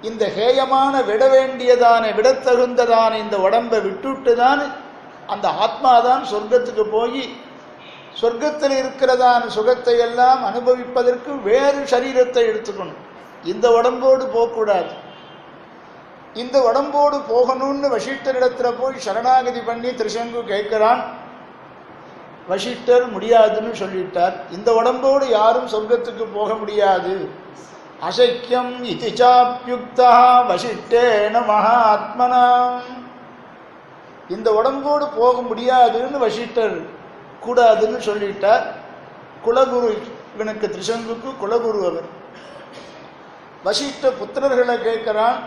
[SPEAKER 1] இந்த ஹேயமான விட வேண்டியதான விடத்தகுந்ததான இந்த உடம்பை விட்டுட்டு தான் அந்த ஆத்மாதான் சொர்க்கத்துக்கு போய் சொர்க்கத்தில் இருக்கிறதான சுகத்தை எல்லாம் அனுபவிப்பதற்கு வேறு சரீரத்தை எடுத்துக்கணும். இந்த உடம்போடு போகக்கூடாது. இந்த உடம்போடு போகணும்னு வசிஷ்டரிடத்தில் போய் சரணாகதி பண்ணி திரிசங்கு கேட்கிறான். வசிஷ்டர் முடியாதுன்னு சொல்லிட்டார். இந்த உடம்போடு யாரும் சொர்க்கத்துக்கு போக முடியாது. அசக்கியம் இதி சாப்யுக்தா வசிஷ்டேன மகாத்மனா. இந்த உடம்போடு போக முடியாதுன்னு வசிஷ்டர் கூடாதுன்னு சொல்லிட்டார். குலகுரு இவனுக்கு, திரிசங்குக்கு குலகுரு அவர். வசிஷ்ட புத்திரர்களை கேட்கிறான்.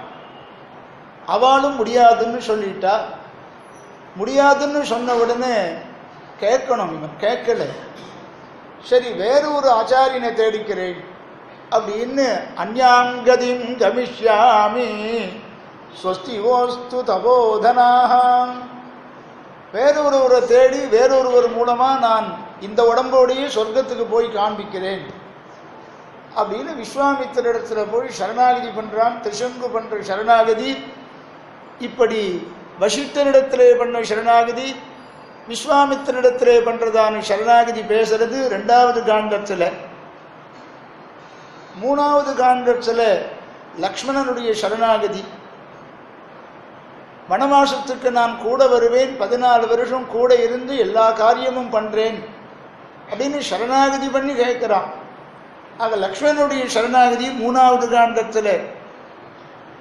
[SPEAKER 1] அவளும் முடியாதுன்னு சொல்லிட்டா. முடியாதுன்னு சொன்ன உடனே கேட்கணும், இவன் கேட்கல. சரி, வேறு ஒரு ஆச்சாரியனை தேடிக்கிறேன் அப்படின்னு அந்யாங்கதிம் கமிஷ்யாமி ஸ்வஸ்தி ஓஸ்து தபோதனாக, வேறொருவரை தேடி வேறொருவர் மூலமா நான் இந்த உடம்போடையே சொர்க்கத்துக்கு போய் காண்பிக்கிறேன் அப்படின்னு விஸ்வாமித்திரிடத்துல போய் சரணாகதி பண்றான். திரிசங்கு பண்ற சரணாகதி இப்படி வசிஷ்டரிடத்திலே பண்ண சரணாகதி, விஸ்வாமித்திரிடத்திலே பண்றதான சரணாகதி பேசுறது 2வது காண்டத்தில். 3வது காண்டத்தில் லக்ஷ்மணனுடைய சரணாகதி. வனவாசத்துக்கு நான் கூட வருவேன், 14 வருஷம் கூட இருந்து எல்லா காரியமும் பண்றேன் அப்படின்னு சரணாகதி பண்ணி கேட்கிறான். ஆக லக்ஷ்மணனுடைய சரணாகதி 3வது காண்டத்தில்.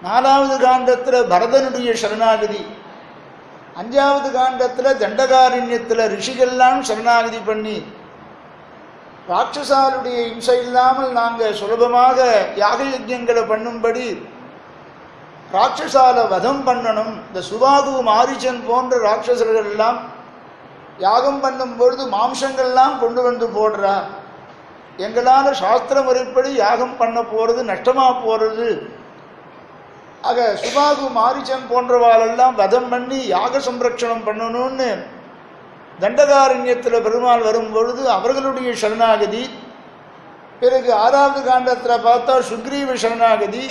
[SPEAKER 1] 4வது காண்டத்தில் பரதனுடைய சரணாகதி. 5வது காண்டத்தில் தண்டகாரண்யத்தில் ரிஷிகள்லாம் சரணாகதி பண்ணி ராட்சசாலுடைய இம்சை இல்லாமல் நாங்கள் சுலபமாக யாக யஜ்யங்களை பண்ணும்படி ராட்சசால வதம் பண்ணணும். இந்த சுபாகு மாரிச்சன் போன்ற ராட்சசர்கள் எல்லாம் யாகம் பண்ணும் பொழுது மாம்சங்கள்லாம் கொண்டு வந்து போடுறா. எங்களால் சாஸ்திர முறைப்படி யாகம் பண்ண போறது நஷ்டமா போறது. ஆக சுபாகு மாரிச்சன் போன்றவாளெல்லாம் வதம் பண்ணி யாக சம்ரட்சணம் பண்ணணும்னு தண்டகாரண்யத்தில் பெருமாள் வரும் பொழுது அவர்களுடைய சரணாகதி. பிறகு 6வது காண்டத்தில் பார்த்தா சுக்ரீவ சரணாகதி,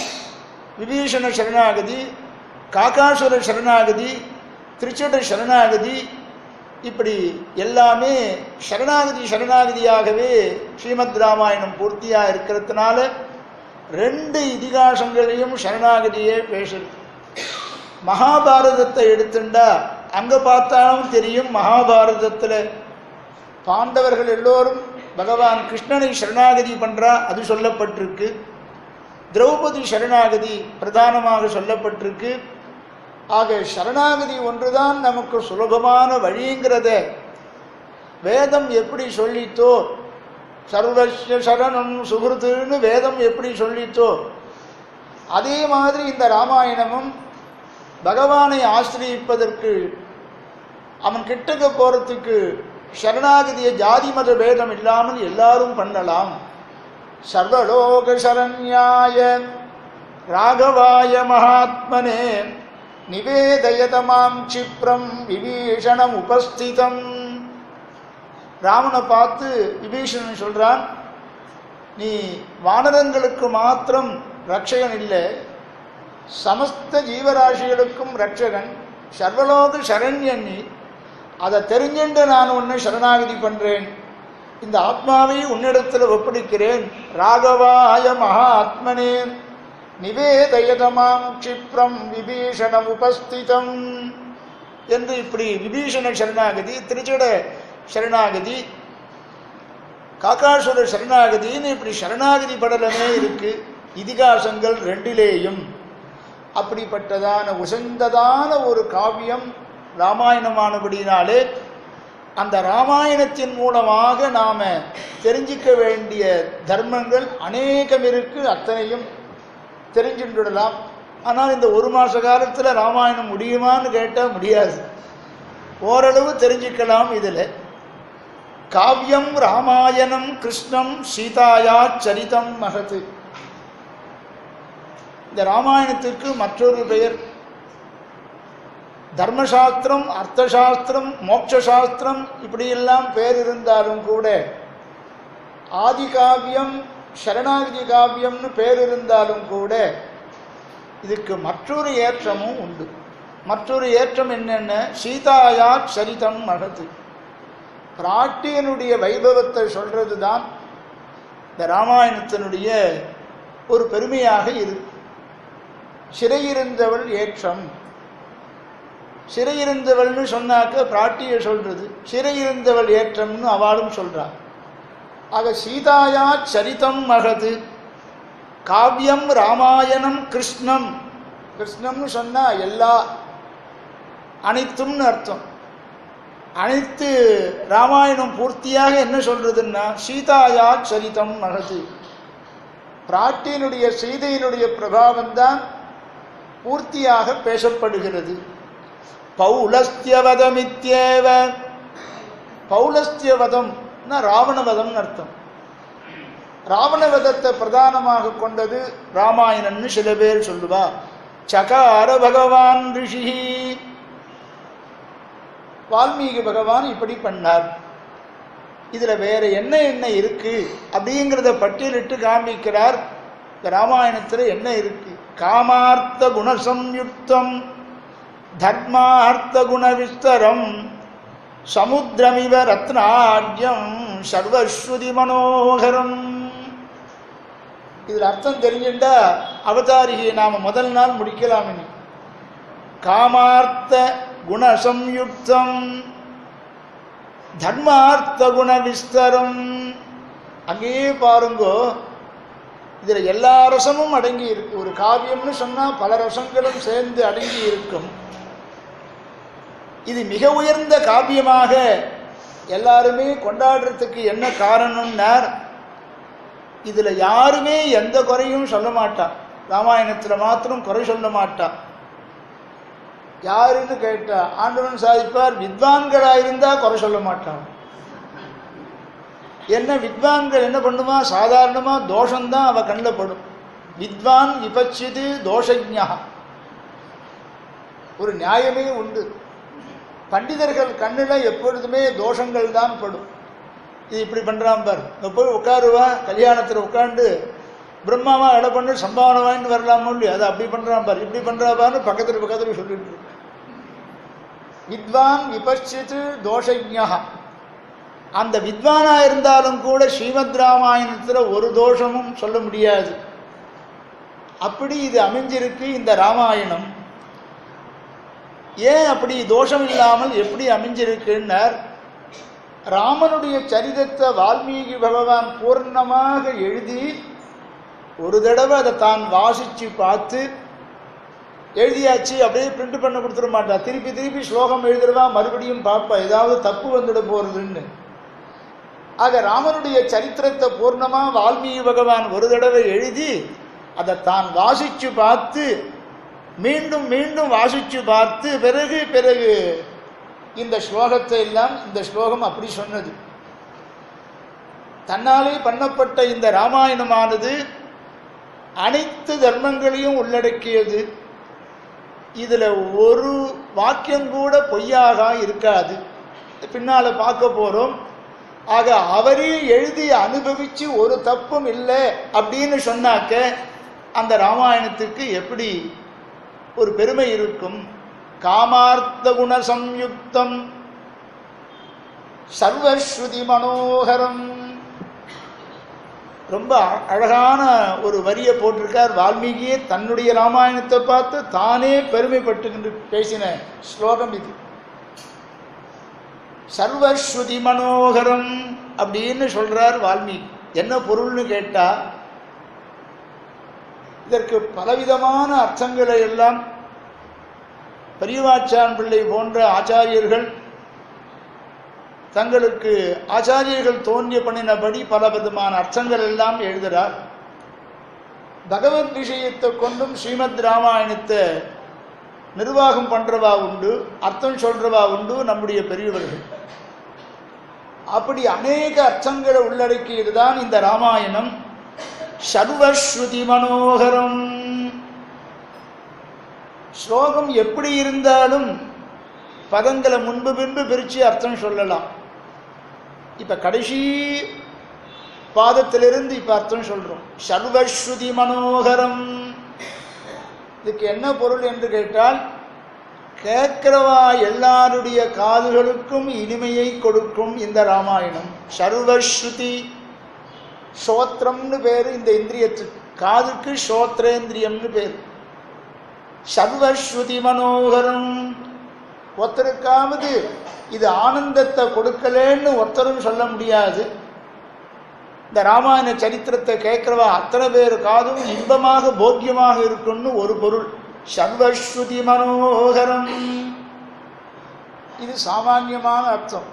[SPEAKER 1] விபீஷண சரணாகதி, காகாசுர சரணாகதி, திருச்சட சரணாகதி, இப்படி எல்லாமே சரணாகதியாகவே ஸ்ரீமத் ராமாயணம் பூர்த்தியாக இருக்கிறதுனால 2 இதிகாசங்களையும் சரணாகதியே பேசுது. மகாபாரதத்தை எடுத்துட்டா அங்கே பார்த்தாலும் தெரியும், மகாபாரதத்தில் பாண்டவர்கள் எல்லோரும் பகவான் கிருஷ்ணனை சரணாகதி பண்ணுறா, அது சொல்லப்பட்டிருக்கு. திரௌபதி சரணாகதி பிரதானமாக சொல்லப்பட்டிருக்கு. ஆக சரணாகதி ஒன்றுதான் நமக்கு சுலபமான வழிங்கிறத வேதம் எப்படி சொல்லித்தோ, சர்வஸ்ய சரணம் சுகிருத்துன்னு வேதம் எப்படி சொல்லித்தோ, அதே மாதிரி இந்த ராமாயணமும் பகவானை ஆசிரியிப்பதற்கு அவன் கிட்டக்க போகிறதுக்கு சரணாகதியை ஜாதி மத பேதம் இல்லாமல் எல்லாரும் பண்ணலாம். சர்வலோக சரண்யாய ராகவாய மகாத்மனே நிவேதயதமாம் சிப்ரம் விபீஷணம் உபஸ்திதம். ராமனை பார்த்து விபீஷணன் சொல்றான், நீ வானரங்களுக்கு மாத்திரம் ரட்சகன் இல்லை, சமஸ்த ஜீவராசிகளுக்கும் ரட்சகன், சர்வலோக சரண்யன் நீ. அதை தெரிஞ்சுண்டு நான் உன்னை சரணாகதி பண்றேன், இந்த ஆத்மாவை உன்னிடத்தில் ஒப்படைக்கிறேன். ராகவாய மகாத்மனே நிவேதயதமாம் க்ஷிப்ரம் விபீஷணம் உபஸ்திதம் என்று இப்படி விபீஷண சரணாகதி, திருச்சட சரணாகதி, காக்காசுர சரணாகதின்னு இப்படி சரணாகதி படலமே இருக்கு இதிகாசங்கள் 2லேயும். அப்படிப்பட்டதான உசந்ததான ஒரு காவியம் ராமாயணமானபடினாலே அந்த ராமாயணத்தின் மூலமாக நாம தெரிஞ்சிக்க வேண்டிய தர்மங்கள் அநேகம் இருக்கு. அத்தனையும் தெரிஞ்சுடலாம். ஆனால் இந்த 1 மாச காலத்தில் ராமாயணம் முடியுமான்னு கேட்டால் முடியாது. ஓரளவு தெரிஞ்சுக்கலாம். இதில் காவியம் ராமாயணம் கிருஷ்ணம் சீதாயா சரிதம் மகத்து. இந்த ராமாயணத்திற்கு மற்றொரு பெயர் தர்மசாஸ்திரம், அர்த்தசாஸ்திரம், மோட்சசாஸ்திரம் இப்படியெல்லாம் பேர் இருந்தாலும் கூட, ஆதி காவியம் சரணாகதி காவியம்னு பேர் இருந்தாலும் கூட இதுக்கு மற்றொரு ஏற்றமும் உண்டு. மற்றொரு ஏற்றம் என்னென்ன, சீதாயா சரிதம் மகத்து. பிராட்டியனுடைய வைபவத்தை சொல்றது தான் இந்த ராமாயணத்தினுடைய ஒரு பெருமையாக இருக்கு. சிறையிருந்தவள் ஏற்றம். சிறையிருந்தவள்னு சொன்னாக்க பிராட்டியை சொல்றது, சிறையிருந்தவள் ஏற்றம்னு அவளும் சொல்றாள். ஆக சீதாயா சரிதம் மகது காவியம் ராமாயணம் கிருஷ்ணம். கிருஷ்ணம்னு சொன்னா எல்லா அனைத்தும்னு அர்த்தம். அனைத்து ராமாயணம் பூர்த்தியாக என்ன சொல்றதுன்னா சீதாயா சரிதம் மகது. பிராட்டியினுடைய சீதையினுடைய பிரபாவம்தான் பூர்த்தியாக பேசப்படுகிறது. பௌலஸ்தியவதமித்யேவ. பௌலஸ்தியவதம்னா ராவணவதம்னு அர்த்தம். ராவணவதத்தை பிரதானமாக கொண்டது ராமாயணம்னு சில பேர் சொல்லுவா. சகார பகவான் ரிஷி, வால்மீகி பகவான் இப்படி பண்ணார். இதுல வேற என்ன என்ன இருக்கு அப்படிங்கிறத பட்டியலிட்டு காண்பிக்கிறார். ராமாயணத்துல என்ன இருக்கு? காமார்த்த குணசம்யுக்தம் தர்மார்த்த குண விஸ்தரம் சமுத்திரமிவ ரத்னாட்யம் சர்வஸ்ருதி மனோகரம். இதுல அர்த்தம் தெரிஞ்சுட்டா அவதாரிகை நாம முதல் நாள் முடிக்கலாம். இனி காமார்த்த குணசம்யுக்தம் தர்மார்த்த குண விஸ்தரம். அங்கேயே பாருங்கோ, இதுல எல்லா ரசமும் அடங்கி இருக்கு. ஒரு காவியம்னு சொன்னா பல ரசங்களும் சேர்ந்து அடங்கி இருக்கும். இது மிக உயர்ந்த காவியமாக எல்லாருமே கொண்டாடுறதுக்கு என்ன காரணம்னார், இதுல யாருமே எந்த குறையும் சொல்ல மாட்டான். ராமாயணத்துல மாத்திரம் குறை சொல்ல மாட்டான். யாருன்னு கேட்டா ஆண்டவன் சாதிப்பார், வித்வான்களாயிருந்தா குறை சொல்ல மாட்டான். என்ன வித்வான்கள் என்ன பண்ணுமா, சாதாரணமா தோஷம்தான் அவ கண்ணில் படும். வித்வான் விபச்சிது தோஷஜ்ஞா. ஒரு நியாயமே உண்டு. பண்டிதர்கள் கண்ணில் எப்பொழுதுமே தோஷங்கள் தான் படும். இது இப்படி பண்றான் பார், போய் உட்காருவா, கல்யாணத்தில் உட்காந்து பிரம்மாவா இட பண்ணி சம்பாவனை வாங்கிட்டு வரலாமோ இல்லையா, அதை அப்படி பண்றான் பார், இப்படி பண்றா பாருன்னு பக்கத்துல சொல்லிட்டு இருக்கு. வித்வான் விபஷ்சித் தோஷஜ்ஞா. அந்த வித்வானா இருந்தாலும் கூட ஸ்ரீமத் ராமாயணத்தில் ஒரு தோஷமும் சொல்ல முடியாது. அப்படி இது அமைஞ்சிருக்கு இந்த ராமாயணம். ஏன் அப்படி தோஷம் இல்லாமல் எப்படி அமைஞ்சிருக்குன்னார். ராமனுடைய சரிதத்தை வால்மீகி பகவான் பூர்ணமாக எழுதி ஒரு தடவை அதை தான் வாசித்து பார்த்து எழுதியாச்சு, அப்படியே பிரிண்ட் பண்ண கொடுத்துட மாட்டா. திருப்பி திருப்பி ஸ்லோகம் எழுதுறவா, மறுபடியும் பார்ப்பா ஏதாவது தப்பு வந்துட போறதுன்னு. ஆக ராமனுடைய சரித்திரத்தை பூர்ணமாக வால்மீகி பகவான் ஒரு தடவை எழுதி அதை தான் வாசித்து பார்த்து மீண்டும் மீண்டும் வாசித்து பார்த்து பிறகு இந்த ஸ்லோகத்தை எல்லாம், இந்த ஸ்லோகம் அப்படி சொன்னது. தன்னாலே பண்ணப்பட்ட இந்த ராமாயணமானது அனைத்து தர்மங்களையும் உள்ளடக்கியது. இதில் ஒரு வாக்கியம் கூட பொய்யாக இருக்காது. பின்னால் பார்க்க போகிறோம். ஆக அவரே எழுதி அனுபவித்து ஒரு தப்பும் இல்லை அப்படின்னு சொன்னாக்க அந்த ராமாயணத்துக்கு எப்படி ஒரு பெருமை இருக்கும். காமார்த்த குண சம்யுக்தம் சர்வஸ்ருதி மனோகரம். ரொம்ப அழகான ஒரு வரியை போட்டிருக்கார் வால்மீகியே. தன்னுடைய ராமாயணத்தை பார்த்து தானே பெருமைப்பட்டு பேசின ஸ்லோகம் இது. சர்வஸ்ருதி மனோகரம் அப்படின்னு சொல்றார் வால்மீகி. என்ன பொருள்னு கேட்டா, இதற்கு பலவிதமான அர்த்தங்களை எல்லாம் பெரியவாச்சான் பிள்ளை போன்ற ஆச்சாரியர்கள் தங்களுக்கு ஆச்சாரியர்கள் தோன்றிய பண்ணினபடி பல விதமான அர்த்தங்கள் எல்லாம் எழுதுகிறார். பகவத் விஷயத்தை கொண்டும் ஸ்ரீமத் ராமாயணத்தை நிர்வாகம் பண்றவா உண்டு, அர்த்தம் சொல்றவா உண்டு நம்முடைய பெரியவர்கள். அப்படி அநேக அர்த்தங்களை உள்ளடக்கியதுதான் இந்த ராமாயணம். சர்வஸ்ருதி மனோகரம். ஸ்லோகம் எப்படி இருந்தாலும் பதங்களை முன்பு பின்பு பிரித்து அர்த்தம் சொல்லலாம். இப்ப கடைசி பாதத்திலிருந்து இப்ப அர்த்தம் சொல்றோம். சர்வஸ்ருதி மனோகரம். இதுக்கு என்ன பொருள் என்று கேட்டால், கேட்கிறவா எல்லாருடைய காதுகளுக்கும் இனிமையை கொடுக்கும் இந்த ராமாயணம். சர்வஸ்ருதி, ஸ்ரோத்ரம்னு பேரு இந்த இந்திரியத்துக்கு. காதுக்கு ஸ்ரோத்ரேந்திரியம்னு பேரு. சர்வஸ்ருதி மனோகரம். ஒருத்தருக்காவது இது ஆனந்தத்தை கொடுக்கலன்னு ஒருத்தரும் சொல்ல முடியாது. இந்த ராமாயண சரித்திரத்தை கேட்கிறவா அத்தனை பேர் காதும் இன்பமாக போக்கியமாக இருக்கும்னு ஒரு பொருள். சர்வஸ்ருதி மனோகரம் இது சாமான்யமான அர்த்தம்.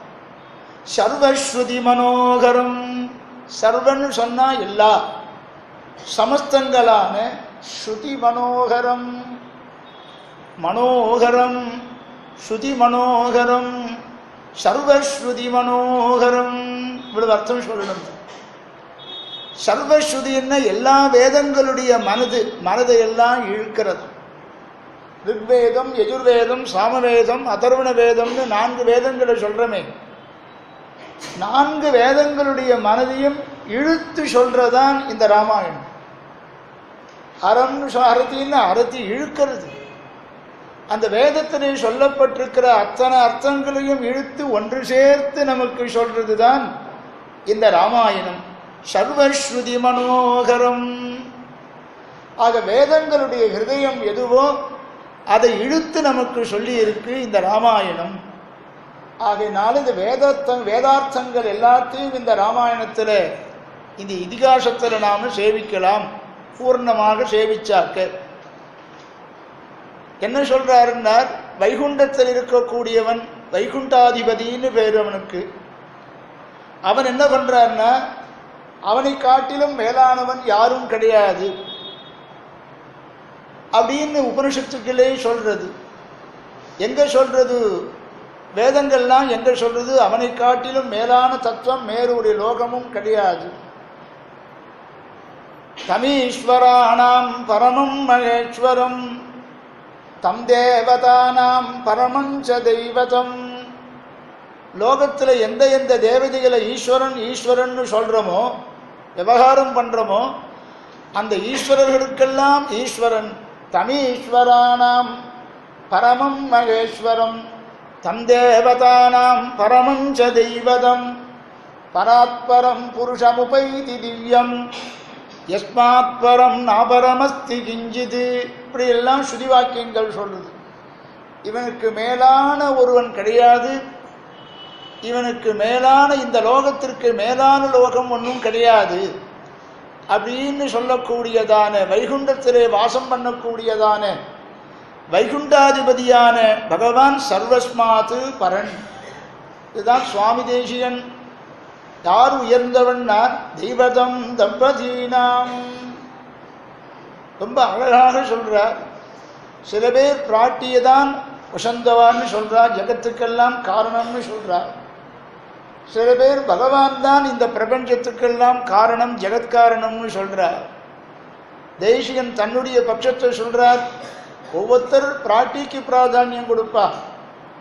[SPEAKER 1] சர்வஸ்ருதி மனோகரம். சர்வன்னு சொன்னா எல்லா, சமஸ்தங்களான ஸ்ருதி மனோகரம். மனோகரம் ஸ்ருதி மனோகரம், சர்வஸ்ருதி மனோகரம். இவ்வளவு அர்த்தம் சொல்லணும். சர்வஸ்ருதின்னா எல்லா வேதங்களுடைய மனதை எல்லாம் இழுக்கிறது. ரிக்வேதம், யஜுர்வேதம், சாமவேதம், அதர்வண வேதம்னு 4 வேதங்களை சொல்றமே. 4 வேதங்களுடைய மனதையும் இழுத்து சொல்றதான் இந்த ராமாயணம். அரத்தின்னு அரத்தி இழுக்கிறது. அந்த வேதத்திலே சொல்லப்பட்டிருக்கிற அத்தனை அர்த்தங்களையும் இழுத்து ஒன்று சேர்த்து நமக்கு சொல்றது தான் இந்த ராமாயணம். சர்வஸ்ருதி மனோகரம். ஆக வேதங்களுடைய ஹிருதயம் எதுவோ அதை இழுத்து நமக்கு சொல்லி இருக்கு இந்த ராமாயணம். ஆகையினால இந்த வேதார்த்தங்கள் எல்லாத்தையும் இந்த ராமாயணத்தில், இந்த இதிகாசத்தில் நாம சேவிக்கலாம். பூர்ணமாக சேவிச்சாக்க என்ன சொல்றாருன்னார், வைகுண்டத்தில் இருக்கக்கூடியவன் வைகுண்டாதிபதினு பேர் அவனுக்கு. அவன் என்ன பண்றான்னா, அவனை காட்டிலும் மேலானவன் யாரும் கிடையாது அப்படின்னு உபனிஷத்துக்களே சொல்றது. எங்க சொல்றது? வேதங்கள்லாம் எங்க சொல்றது? அவனை காட்டிலும் மேலான தத்துவம் வேறு லோகமும் கிடையாது. தமீஸ்வராணாம் பரமம் மகேஸ்வரம் தம் தேவதானாம் பரமஞ்ச தெய்வதம். லோகத்தில் எந்த எந்த தேவதைகளை ஈஸ்வரன் ஈஸ்வரன் சொல்றோமோ, விவகாரம் பண்றோமோ, அந்த ஈஸ்வரர்களுக்கெல்லாம் ஈஸ்வரன். தமிஸ்வரானாம் பரமம் மகேஸ்வரம். தம் தேவதானாம் பரமஞ்ச தெய்வதம் பராத்பரம் புருஷமுபைதி திவ்யம் யஸ்மாத் பரம் நாபரமஸ்தி கிஞ்சிது. இப்படி எல்லாம் ஸ்ருதி வாக்கியங்கள் சொல்லுது. இவனுக்கு மேலான ஒருவன் கிடையாது, இவனுக்கு மேலான இந்த லோகத்திற்கு மேலான லோகம் ஒன்றும் கிடையாது அப்படின்னு சொல்லக்கூடியதான வைகுண்டத்திலே வாசம் பண்ணக்கூடியதான வைகுண்டாதிபதியான பகவான் சர்வஸ்மாத்து பரன். இதுதான் சுவாமி தேசிகன் யார் உயர்ந்தவன் தெய்வதம் தம்பதீனாம் ரொம்ப அழகாக சொல்றார். சில பேர் பிராட்டியதான் வசந்தவான்னு சொல்றார், ஜகத்துக்கெல்லாம் காரணம்னு சொல்றார். சில பேர் பகவான் தான் இந்த பிரபஞ்சத்துக்கெல்லாம் காரணம், ஜெகத்காரணம்னு சொல்றார். தேசிகன் தன்னுடைய பட்சத்தை சொல்றார். ஒவ்வொருத்தர் பிராட்டிக்கு பிராதானியம் கொடுப்பா,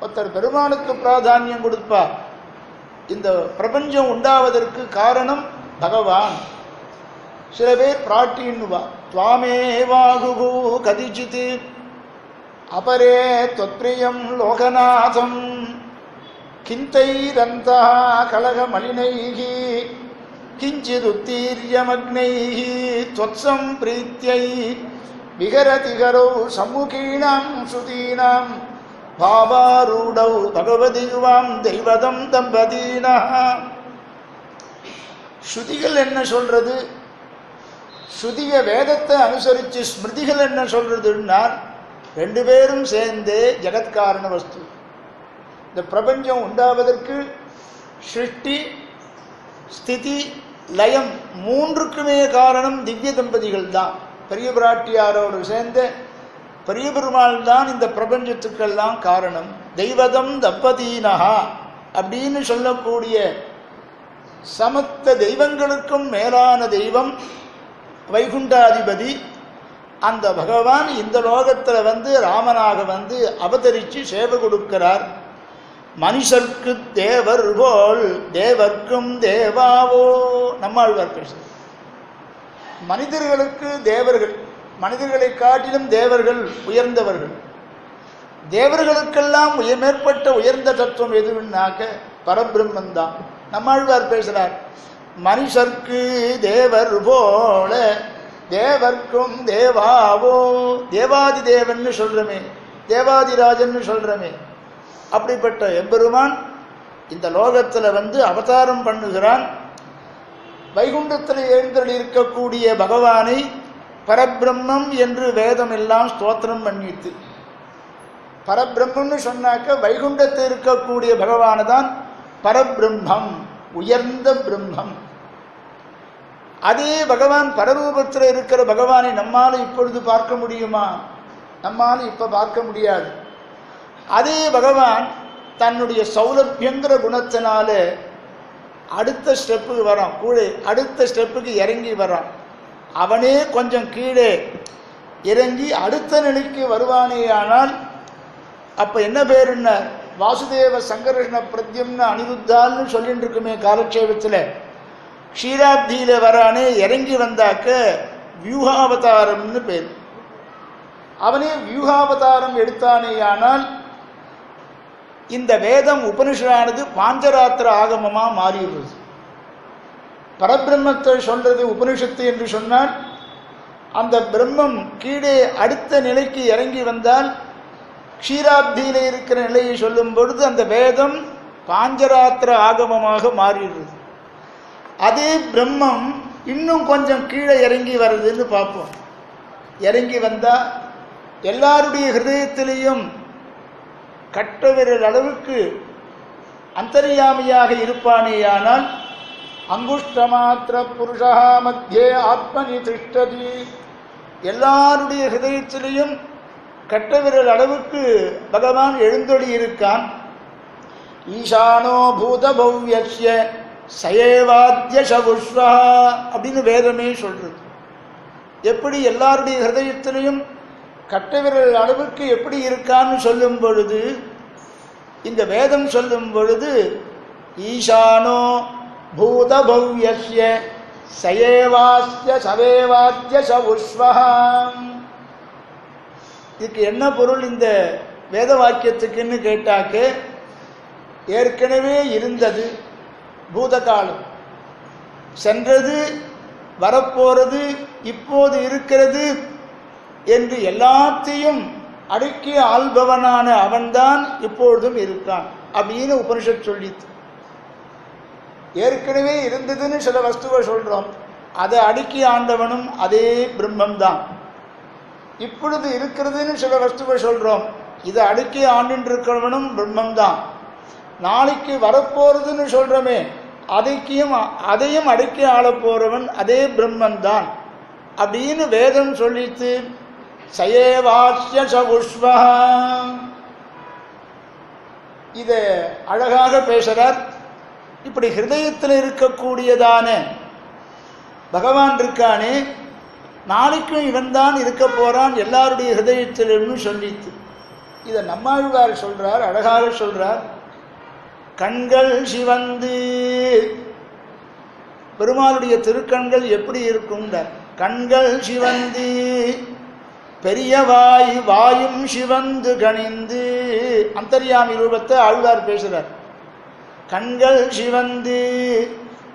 [SPEAKER 1] ஒருத்தர் பெருமானுக்கு பிராதானியம் கொடுப்பா. இந்த பிரபஞ்சம் உண்டாவதற்கு காரணம் பகவான். சில பேர் பிராட்டின்னுவா. துவாமேவாகுகு கதிச்சித் அபரே தொத்பிரியம் லோகநாதம் கிந்தைரந்தா கலகமலினைஹி கிஞ்சிதுத்தீர்யமக்னைஹி त्वत्सं प्रीत्यै விகரதிகரோ சம்முகீனாம் ஸ்ருதீனாம் பாவாரூடௌ பகவதியுவாம் தெய்வதம் தம்பதீனஹ. ஸ்ருதிகள் என்ன சொல்றது? ஸ்ருதிய வேதத்தை அனுசரித்து ஸ்மிருதிகள் என்ன சொல்றதுன்னா ரெண்டு பேரும் சேர்ந்து ஜெகத்காரண வஸ்து. இந்த பிரபஞ்சம் உண்டாவதற்கு சிருஷ்டி ஸ்திதி லயம் மூன்றுக்குமே காரணம் திவ்ய தம்பதிகள் தான். பெரிய பிராட்டியாரோடு சேர்ந்த பெரிய பெருமாள் தான் இந்த பிரபஞ்சத்துக்கெல்லாம் காரணம். தெய்வதம் தம்பதீனஹா அப்படின்னு சொல்லக்கூடிய சமஸ்த தெய்வங்களுக்கும் மேலான தெய்வம் வைகுண்டாதிபதி. அந்த பகவான் இந்த லோகத்தில் ராமனாக அவதரித்து சேவை கொடுக்கிறார். மனுஷர்க்கு தேவர் போல் தேவர்க்கும் தேவாவோ. நம்மாழ்வார் பேசுகிறார். மனிதர்களுக்கு தேவர்கள், மனிதர்களை காட்டிலும் தேவர்கள் உயர்ந்தவர்கள். தேவர்களுக்கெல்லாம் மேற்பட்ட உயர்ந்த தத்துவம் எதுவுன்னாக்க பரபிரம்மன் தான். நம்மாழ்வார் பேசுகிறார். மனுஷர்க்கு தேவர் போல தேவர்க்கும் தேவாவோ. தேவாதி தேவன்னு சொல்றமே, தேவாதிராஜன்னு சொல்றமே, அப்படிப்பட்ட எம்பெருமான் இந்த லோகத்தில் அவதாரம் பண்ணுகிறான். வைகுண்டத்தில் எழுந்தருளி இருக்கக்கூடிய பகவானை பரபிரம்மம் என்று வேதம் எல்லாம் ஸ்தோத்திரம் பண்ணிட்டு, பரபிரம்மம்னு சொன்னாக்க வைகுண்டத்தில் இருக்கக்கூடிய பகவானை தான் பரபிரம்மம், உயர்ந்த பிரம்மம். அதே பகவான் பரரூபத்தில் இருக்கிற பகவானை நம்மால் இப்பொழுது பார்க்க முடியுமா? நம்மால் இப்ப பார்க்க முடியாது. அதே பகவான் தன்னுடைய சௌலபியங்கிற குணத்தினால அடுத்த ஸ்டெப்புக்கு வரான், கூட அடுத்த ஸ்டெப்புக்கு இறங்கி வரான். அவனே கொஞ்சம் கீழே இறங்கி அடுத்த நிலைக்கு வருவானேயானால் அப்ப என்ன பேருன்னா வாசுதேவ சங்கர்ஷண பிரத்யம்னு அனிருத்தால்னு சொல்லிட்டு இருக்குமே காலக்ஷேபத்தில். க்ஷீராப்தியில வரானே இறங்கி வந்தாக்க வியூகாவதாரம்னு பேர். அவனே வியூகாவதாரம் எடுத்தானேயானால் இந்த வேதம் உபனிஷதானது பாஞ்சராத்திர ஆகமமா மாறிடுறது. பரபிரம்மத்தை சொல்றது உபனிஷத்து என்று சொன்னால் அந்த பிரம்மம் கீழே அடுத்த நிலைக்கு இறங்கி வந்தால் க்ஷீராப்தியில இருக்கிற நிலையை சொல்லும் பொழுது அந்த வேதம் பாஞ்சராத்திர ஆகமமாக மாறிடுறது. அதே பிரம்மம் இன்னும் கொஞ்சம் கீழே இறங்கி வருதுன்னு பார்ப்போம். இறங்கி வந்தா எல்லாருடைய ஹிருதயத்திலையும் கட்ட விரல் அளவுக்கு அந்தர்யாமியாக இருப்பானேயானால் அங்குஷ்டமாத்திர புருஷா மத்தியே ஆத்மனி திஷ்டதி. எல்லாருடைய ஹிருதயத்திலையும் கட்ட விரல் அளவுக்கு பகவான் எழுந்தொழி இருக்கான். ஈசானோ பூத பவ்யஸ்ய சயேவாத்ய சபுஷ்வா அப்படின்னு வேதமே சொல்றது. எப்படி எல்லாருடைய ஹிருதயத்திலையும் கட்ட விரல் அளவுக்கு எப்படி இருக்கான்னு சொல்லும் பொழுது இந்த வேதம் சொல்லும் பொழுது ஈசானோ பூத பவ்யஸ்ய சயேவாஸ்ய சவேவாத்ய சபுஷ்வா. இதுக்கு என்ன பொருள் இந்த வேத வாக்கியத்துக்குன்னு கேட்டாக்க ஏற்கனவே இருந்தது, பூதகாலம், சென்றது, வரப்போறது, இப்போது இருக்கிறது என்று எல்லாத்தையும் அடக்கி ஆள்பவனான அவன்தான் இப்பொழுதும் இருக்கான் அப்படின்னு உபனிஷத் சொல்லித்து. ஏற்கனவே இருந்ததுன்னு சில வஸ்துவை சொல்றோம், அதை அடக்கி ஆண்டவனும் அதே பிரம்மம்தான். இப்பொழுது இருக்கிறதுன்னு சில வஸ்துவை சொல்றோம், இதை அடக்கி ஆண்டு இருக்கிறவனும் பிரம்மம்தான். நாளைக்கு வரப்போறதுன்னு சொல்றோமே, அதையும் அடக்கி ஆள போறவன் அதே பிரம்மன்தான் அப்படின்னு வேதம் சொல்லித்து. சயேவாஸ்ய சவுஷ்வா, இதை அழகாக பேசுறார். இப்படி ஹிருதயத்தில் இருக்கக்கூடியதான பகவான் இருக்கானே, நாளைக்கும் இவன் தான் இருக்க போறான் எல்லாருடைய ஹிருதயத்திலும் சொல்லித்து. இதை நம்மாழ்வார் சொல்றார், அழகாக சொல்றார். கண்கள் சிவந்து, பெருமாளுடைய திருக்கண்கள் எப்படி இருக்கும்? கண்கள் சிவந்து பெரியவாய் வாயும் சிவந்து கணிந்து, அந்தர்யாமி ரூபத்தை ஆழ்வார் பேசுறார். கண்கள் சிவந்து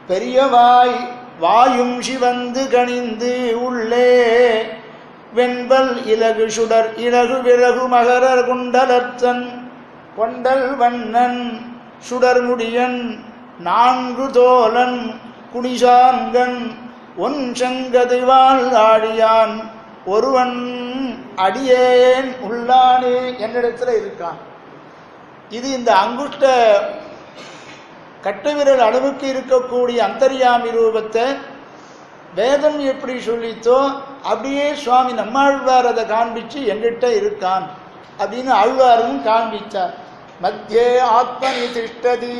[SPEAKER 1] பெரியவாய் வாயும் சிவந்து கணிந்து உள்ளே வெண்பல் இலகு சுடர் இலகு விறகு மகரர் குண்டலத்தன் கொண்டல் வண்ணன் சுடர்முடியன் நான்கு தோலன் குடிசாங்கன் ஒன் செங்கதிவாள் ஆடியான் ஒருவன் அடியேன் உள்ளானே என்னிடத்துல இருக்கான். இது இந்த அங்குஷ்ட கட்டவிரல் அளவுக்கு இருக்கக்கூடிய அந்தர்யாமி ரூபத்தை வேதம் எப்படி சொல்லித்தோ அப்படியே சுவாமி நம்மாழ்வார் அதை காண்பிச்சு எங்கிட்ட இருக்கான் அப்படின்னு ஆழ்வாரும் காண்பிச்சார். மத்தியே ஆத்மனி திஷ்டதி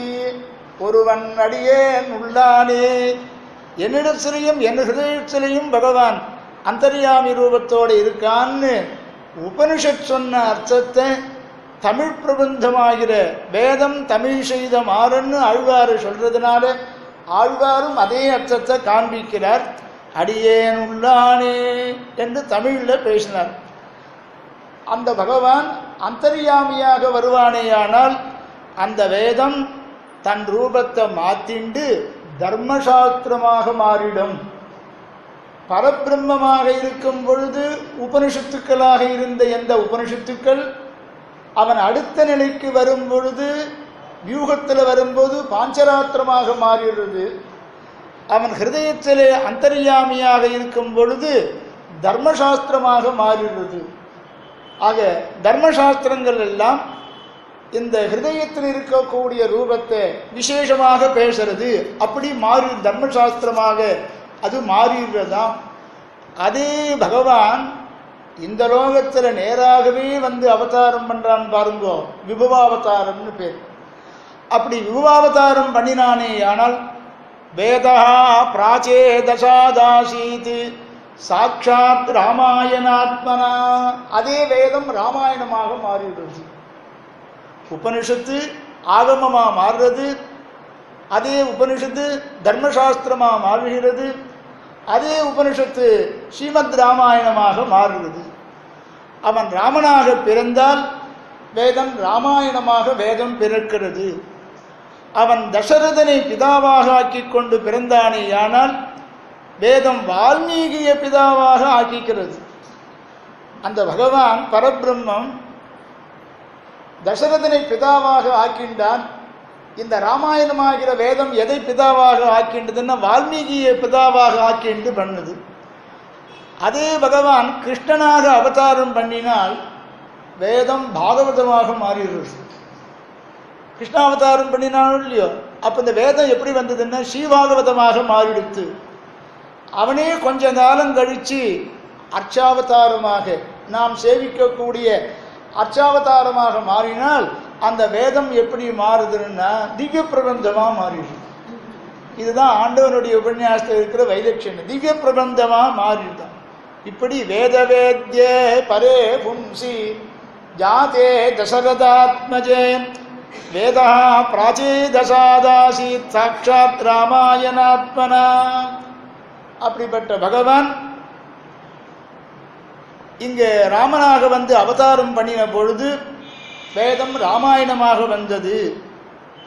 [SPEAKER 1] ஒருவன் அடியேன் உள்ளானே, என்னிடத்திலையும் என் ஹிருதயத்திலையும் பகவான் அந்தர்யாமி ரூபத்தோடு இருக்கான்னு உபனிஷத் சொன்ன அர்த்தத்தை தமிழ் பிரபந்தமாகிற வேதம் தமிழ் செய்த மாறன்னு ஆழ்வார் சொல்றதுனால ஆழ்வாரும் அதே அர்த்தத்தை காண்பிக்கிறார். அடியேன் உள்ளானே என்று தமிழில் பேசினார். அந்த பகவான் அந்தர்யாமியாக வருவானேயானால் அந்த வேதம் தன் ரூபத்தை மாத்திண்டு தர்மசாஸ்திரமாக மாறிடும். பரபிரம்மமாக இருக்கும் பொழுது உபனிஷத்துக்களாக இருந்த எந்த உபனிஷத்துக்கள் அவன் அடுத்த நிலைக்கு வரும் பொழுது வியூகத்தில் வரும்போது பாஞ்சராத்திரமாக மாறுகிறது. அவன் ஹிருதயத்திலே அந்தர்யாமியாக இருக்கும் பொழுது தர்மசாஸ்திரமாக மாறுகிறது. ஆக தர்மசாஸ்திரங்கள் எல்லாம் இந்த ஹிருதயத்தில் இருக்கக்கூடிய ரூபத்தை விசேஷமாக பேசுறது. அப்படி மாறி தர்மசாஸ்திரமாக அது மாறிடுறதாம். அதே பகவான் இந்த லோகத்தில் நேராகவே வந்து அவதாரம் பண்றான் பாருங்கோ, விபவாவதாரம்னு பேர். அப்படி விபவாவதாரம் பண்ணினானே ஆனால் வேதா பிராச்சே தசாதாசீத் சாட்சாத் ராமாயணாத்மனா, அதே வேதம் ராமாயணமாக மாறிடுறது. உபனிஷத்து ஆகமமா மாறுறது, அதே உபனிஷத்து தர்மசாஸ்திரமா மாறுகிறது, அதே உபனிஷத்து ஸ்ரீமத் ராமாயணமாக மாறுகிறது. அவன் ராமனாக பிறந்தால் வேதம் ராமாயணமாக வேதம் பிறக்கிறது. அவன் தசரதனை பிதாவாக ஆக்கி கொண்டு பிறந்தானேயானால் வேதம் வால்மீகிய பிதாவாக ஆக்கிக்கிறது. அந்த பகவான் பரபிரம்மம் தசரதனை பிதாவாக ஆக்கின்றான். இந்த ராமாயணமாகிற வேதம் எதை பிதாவாக ஆக்கின்றதுன்னா வால்மீகியை பிதாவாக ஆக்கிண்டு பண்ணுது. அதே பகவான் கிருஷ்ணனாக அவதாரம் பண்ணினால் வேதம் பாகவதமாக மாறிடுறது. கிருஷ்ணாவதாரம் பண்ணினாலும் இல்லையோ, அப்போ இந்த வேதம் எப்படி வந்ததுன்னா ஸ்ரீபாகவதமாக மாறிடுத்து. அவனே கொஞ்ச காலம் கழித்து அர்ச்சாவதாரமாக நாம் சேவிக்கக்கூடிய அர்ச்சாவதாரமாக மாறினால் அந்த வேதம் எப்படி மாறுதுன்னா திவ்ய பிரபந்தமாக மாறிடுது. இதுதான் ஆண்டவனுடைய உபன்யாசத்தில் இருக்கிற வைலட்சணம், திவ்ய பிரபந்தமாக மாறிடுதான். இப்படி வேத வேத்ய பரே பும்சி ஜாதே தசரதாத்மஜே வேதா பிராச்சே தசாதாசீத் சாட்சாத் ராமாயணாத்மனா. அப்படிப்பட்ட பகவான் இங்கே ராமனாக வந்து அவதாரம் பண்ணின பொழுது வேதம் ராமாயணமாக வந்தது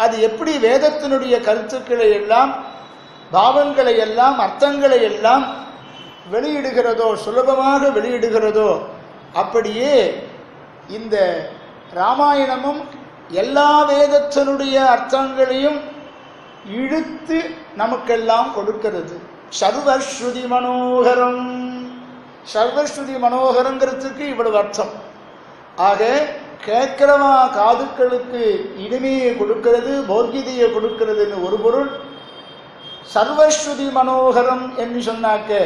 [SPEAKER 1] அது எப்படி வேதத்தினுடைய கருத்துக்களை எல்லாம், பாவங்களை எல்லாம், அர்த்தங்களை எல்லாம் வெளியிடுகிறதோ, சுலபமாக வெளியிடுகிறதோ, அப்படியே இந்த ராமாயணமும் எல்லா வேதத்தினுடைய அர்த்தங்களையும் இழுத்து நமக்கெல்லாம் கொடுக்கிறது. சர்வஸ்ருதி மனோகரம். சர்வஸ்ருதி மனோகரங்கிறதுக்கு இவ்வளவு அர்த்தம். ஆக கேட்கிறவா காதுக்களுக்கு இனிமையை கொடுக்கிறது, போர்கிதியை கொடுக்கிறதுன்னு ஒரு பொருள். சர்வஸ்ருதி மனோகரம் என்று சொன்னாக்க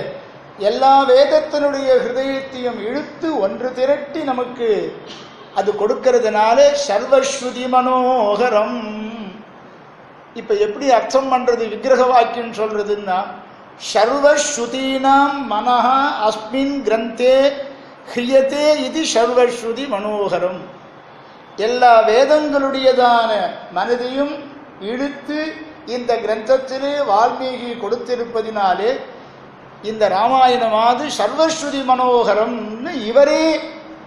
[SPEAKER 1] எல்லா வேதத்தினுடைய ஹிருதயத்தையும் இழுத்து ஒன்று திரட்டி நமக்கு அது கொடுக்கிறதுனால சர்வஸ்ருதி மனோகரம். இப்ப எப்படி அர்த்தம் பண்றது, விக்கிரக வாக்கியம் சொல்றதுன்னா, சர்வஸ்ருதீனாம் மனஹ அஸ்மின் கிரந்தே ஹிரியதே இது சர்வஸ்ருதி மனோகரம். எல்லா வேதங்களுடையதான மனதையும் இழுத்து இந்த கிரந்தத்திலே வால்மீகி கொடுத்திருப்பதினாலே இந்த ராமாயணமாவது சர்வஸ்ருதி மனோகரம்னு இவரே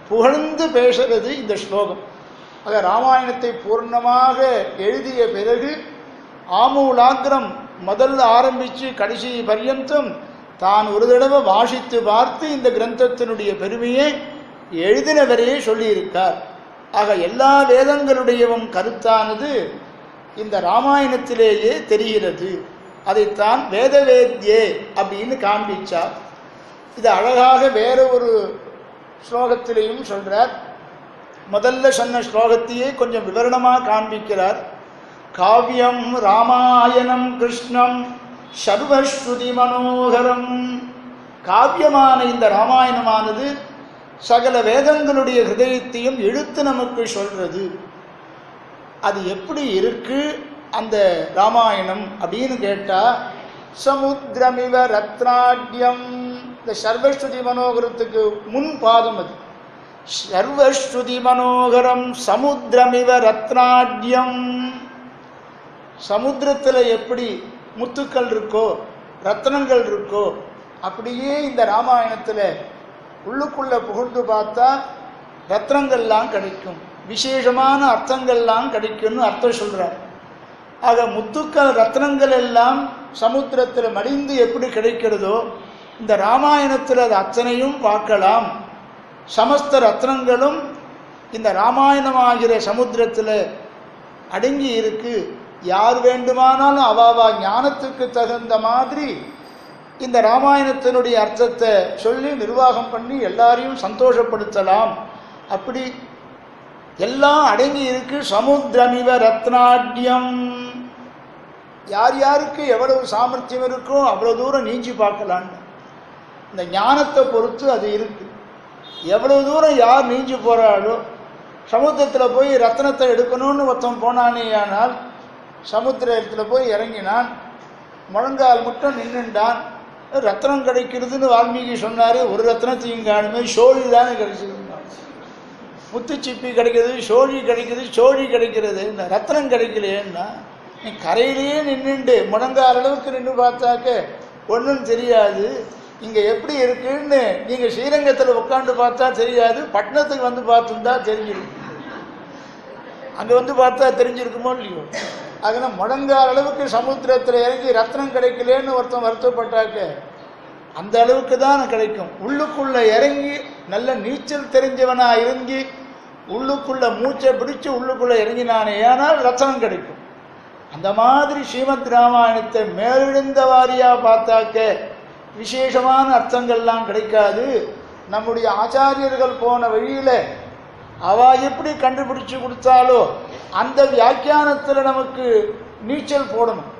[SPEAKER 1] புகழ்ந்து பேசுறது இந்த ஸ்லோகம். ஆக ராமாயணத்தை பூர்ணமாக எழுதிய பிறகு ஆமூலாக்கிரம் முதல்ல ஆரம்பித்து கடைசி பர்யந்தம் தான் ஒரு தடவை வாசித்து பார்த்து இந்த கிரந்தத்தினுடைய பெருமையை எழுதினவரே சொல்லியிருக்கார். ஆக எல்லா வேதங்களுடையவும் கருத்தானது இந்த ராமாயணத்திலேயே தெரிகிறது. அதைத்தான் வேதவேத்யே அப்படின்னு காண்பிச்சார். இது அழகாக வேற ஒரு ஸ்லோகத்திலேயும் சொல்றார். முதல்ல சொன்ன ஸ்லோகத்தையே கொஞ்சம் விவரணமாக காண்பிக்கிறார். காவியம் ராமாயணம் கிருஷ்ணம் சர்வஸ்ருதி மனோகரம். காவியமான இந்த ராமாயணமானது சகல வேதங்களுடைய ஹிருதயத்தையும் இழுத்து நமக்கு சொல்றது. அது எப்படி இருக்கு அந்த ராமாயணம் அப்படின்னு கேட்டா, சமுத்திரமிவ ரத்னாட்யம். இந்த சர்வஸ்ருதி மனோகரத்துக்கு முன் பாதம் அது. சர்வஸ்ருதி மனோகரம் சமுத்திரமிவ ரத்னாட்யம். சமுத்திரத்தில் எப்படி முத்துக்கள் இருக்கோ, ரத்னங்கள் இருக்கோ, அப்படியே இந்த ராமாயணத்தில் உள்ளுக்குள்ள புகுந்து பார்த்தா ரத்னங்கள்லாம் கிடைக்கும், விசேஷமான அர்த்தங்கள்லாம் கிடைக்கும்னு அர்த்தம் சொல்றார். ஆக முத்துக்கள் ரத்னங்கள் எல்லாம் சமுத்திரத்தில் மடிந்து எப்படி கிடைக்கிறதோ இந்த ராமாயணத்தில் அது அத்தனையும் பார்க்கலாம். சமஸ்த ரத்னங்களும் இந்த ராமாயணமாகிற சமுத்திரத்தில் அடங்கி இருக்கு. யார் வேண்டுமானாலும் அவாவா ஞானத்துக்கு தகுந்த மாதிரி இந்த ராமாயணத்தினுடைய அர்த்தத்தை சொல்லி நிர்வாகம் பண்ணி எல்லாரையும் சந்தோஷப்படுத்தலாம். அப்படி எல்லாம் அடங்கி இருக்கு. சமுத்திரமிவ ரத்னாட்யம். யார் யாருக்கு எவ்வளவு சாமர்த்தியம் இருக்கோ அவ்வளவு தூரம் நீஞ்சி பார்க்கலான்னு இந்த ஞானத்தை பொறுத்து அது இருக்கு. எவ்வளவு தூரம் யார் நீஞ்சி போறாளோ, சமுத்திரத்தில் போய் ரத்னத்தை எடுக்கணும்னு ஒருத்தன் போனானே, ஆனால் சமுத்திரத்தில் போய் இறங்கினான், முழங்கால் மட்டும் நின்றுண்டான், ரத்னம் கிடைக்கிறதுன்னு வால்மீகி சொன்னார். ஒரு ரத்னத்தையும் காணுமே, சோழி தானே கிடைச்சிருந்தான். முத்துச்சிப்பி கிடைக்கிறது, சோழி கிடைக்கிறது, சோழி கிடைக்கிறது, ரத்னம் கிடைக்கலையேன்னா நீ கரையிலேயே நின்றுண்டு முழங்கால் அளவுக்கு நின்று பார்த்தாக்க ஒன்றும் தெரியாது. இங்கே எப்படி இருக்குன்னு நீங்கள் ஸ்ரீரங்கத்தில் உட்காந்து பார்த்தா தெரியாது, பட்டணத்துக்கு வந்து பார்த்துருந்தா தெரிஞ்சிருக்கும். அங்கே வந்து பார்த்தா தெரிஞ்சிருக்குமோ இல்லையோ. அதனால் முழங்கால் அளவுக்கு சமுத்திரத்தில் இறங்கி ரத்னம் கிடைக்கலன்னு ஒருத்தன் வருத்தப்பட்டாக்க அந்த அளவுக்கு தான் கிடைக்கும். உள்ளுக்குள்ளே இறங்கி நல்ல நீச்சல் தெரிஞ்சவனாக இறங்கி உள்ளுக்குள்ளே மூச்சை பிடிச்சி உள்ளுக்குள்ளே இறங்கினானே ஆனால் ரத்னம் கிடைக்கும். அந்த மாதிரி ஸ்ரீமத் ராமாயணத்தை மேலெழுந்த வாரியாக பார்த்தாக்க விசேஷமான அர்த்தங்கள்லாம் கிடைக்காது. நம்முடைய ஆச்சாரியர்கள் போன வழியில் அவ எப்படி கண்டுபிடிச்சு கொடுத்தாலோ அந்த வியாக்கியானத்தில் நமக்கு நீச்சல் போடணும்.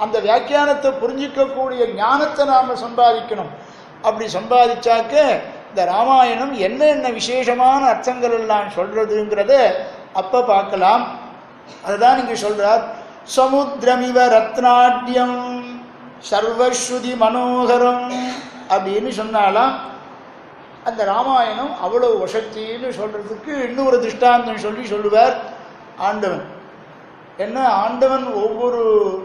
[SPEAKER 1] அந்த வியாக்கியானத்தை புரிஞ்சிக்கக்கூடிய ஞானத்தை நாம் சம்பாதிக்கணும். அப்படி சம்பாதிச்சாக்க இந்த ராமாயணம் என்ன விசேஷமான அர்த்தங்கள் எல்லாம் சொல்றதுங்கிறத அப்போ பார்க்கலாம். அதுதான் இங்கே சொல்றார். சமுத்திரமிவ ரத்னாட்யம் சர்வஸ்ருதி மனோகரம் அப்படின்னு சொன்னாலாம் அந்த ராமாயணம் அவ்வளவு வசத்தின்னு சொல்றதுக்கு இன்னொரு திருஷ்டாந்தம் சொல்லுவார் ஆண்டவன். என்ன, ஆண்டவன் ஒவ்வொரு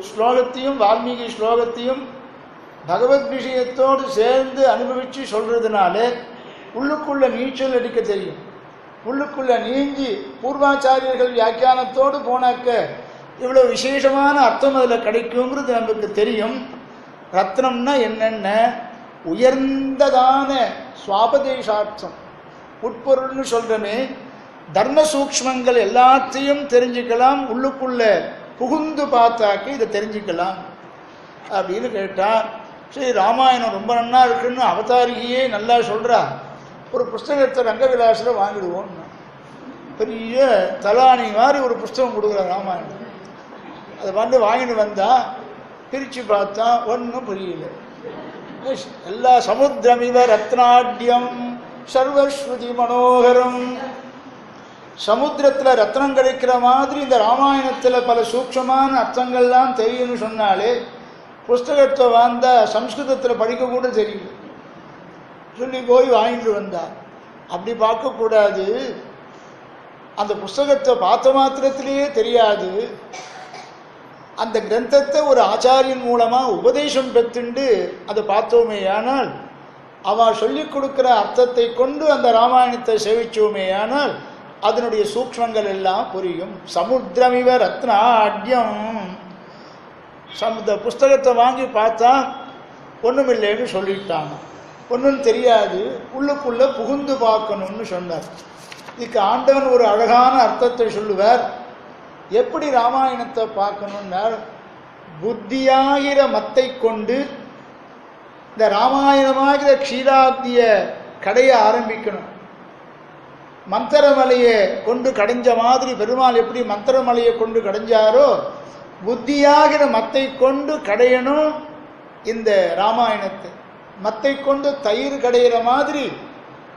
[SPEAKER 1] ஸ்லோகத்தையும் வால்மீகி ஸ்லோகத்தையும் பகவத் விஷயத்தோடு சேர்ந்து அனுபவித்து சொல்றதுனால உள்ளுக்குள்ள நீச்சல் அடிக்க தெரியும். உள்ளுக்குள்ள நீஞ்சி பூர்வாச்சாரியர்கள் வியாக்கியானத்தோடு போனாக்க இவ்வளோ விசேஷமான அர்த்தம் அதில் கிடைக்குங்கிறது நமக்கு தெரியும். ரத்னம்னா என்னென்ன உயர்ந்ததான சுவாபதேசார்த்தம், உட்பொருள்னு சொல்கிறோமே, தர்ம சூக்ஷ்மங்கள் எல்லாத்தையும் தெரிஞ்சுக்கலாம், உள்ளுக்குள்ள புகுந்து பார்த்தாக்க இதை தெரிஞ்சுக்கலாம் அப்படின்னு கேட்டால், சரி ராமாயணம் ரொம்ப நன்னா இருக்குன்னு அவதாரிகையே நல்லா சொல்கிறா, ஒரு புஸ்தகத்தை ரங்கவிலாசில் வாங்கிடுவோம். பெரிய தலானி மாதிரி ஒரு புஸ்தகம் கொடுக்குற ராமாயணம், அதை வந்து வாங்கிட்டு வந்தால் பிரித்து பார்த்தா ஒன்றும் புரியல. எல்லா சமுத்திரமிவ ரத்னாட்யம் சர்வஸ்ருதி மனோகரம், சமுத்திரத்தில் ரத்னம் கிடைக்கிற மாதிரி இந்த ராமாயணத்தில் பல சூக்ஷமான அர்த்தங்கள்லாம் தெரியும்னு சொன்னாலே புஸ்தகத்தை வந்த சம்ஸ்கிருதத்தில் படிக்க கூட தெரியல சொல்லி போய் வாங்கிட்டு வந்தா. அப்படி பார்க்கக்கூடாது, அந்த புஸ்தகத்தை பார்த்த மாத்திரத்திலேயே தெரியாது, அந்த கிரந்தத்தை ஒரு ஆச்சாரியன் மூலமாக உபதேசம் பெற்றுண்டு அதை பார்த்தோமே ஆனால், அவள் சொல்லிக் கொடுக்குற அர்த்தத்தை கொண்டு அந்த ராமாயணத்தை சேவிச்சோமே ஆனால் அதனுடைய சூக்ஷ்மங்கள் எல்லாம் புரியும். சமுத்திரமிவ ரத்னாட்யம், இந்த புஸ்தகத்தை வாங்கி பார்த்தா ஒன்றும் இல்லைன்னு சொல்லிட்டாங்க, ஒன்றும் தெரியாது, உள்ளுக்குள்ளே புகுந்து பார்க்கணும்னு சொன்னார். இதுக்கு ஆண்டவன் ஒரு அழகான அர்த்தத்தை சொல்லுவார். எப்படி ராமாயணத்தை பார்க்கணுன்னார், புத்தியாகிற மத்தை கொண்டு இந்த ராமாயணமாகிற க்ஷீராப்திய கடையை ஆரம்பிக்கணும். மந்திரமலையை கொண்டு கடைஞ்ச மாதிரி பெருமாள் எப்படி மந்திரமலையை கொண்டு கடைஞ்சாரோ, புத்தியாகிற மத்தை கொண்டு கடையணும் இந்த ராமாயணத்தை. மத்தை கொண்டு தயிர் கடையிற மாதிரி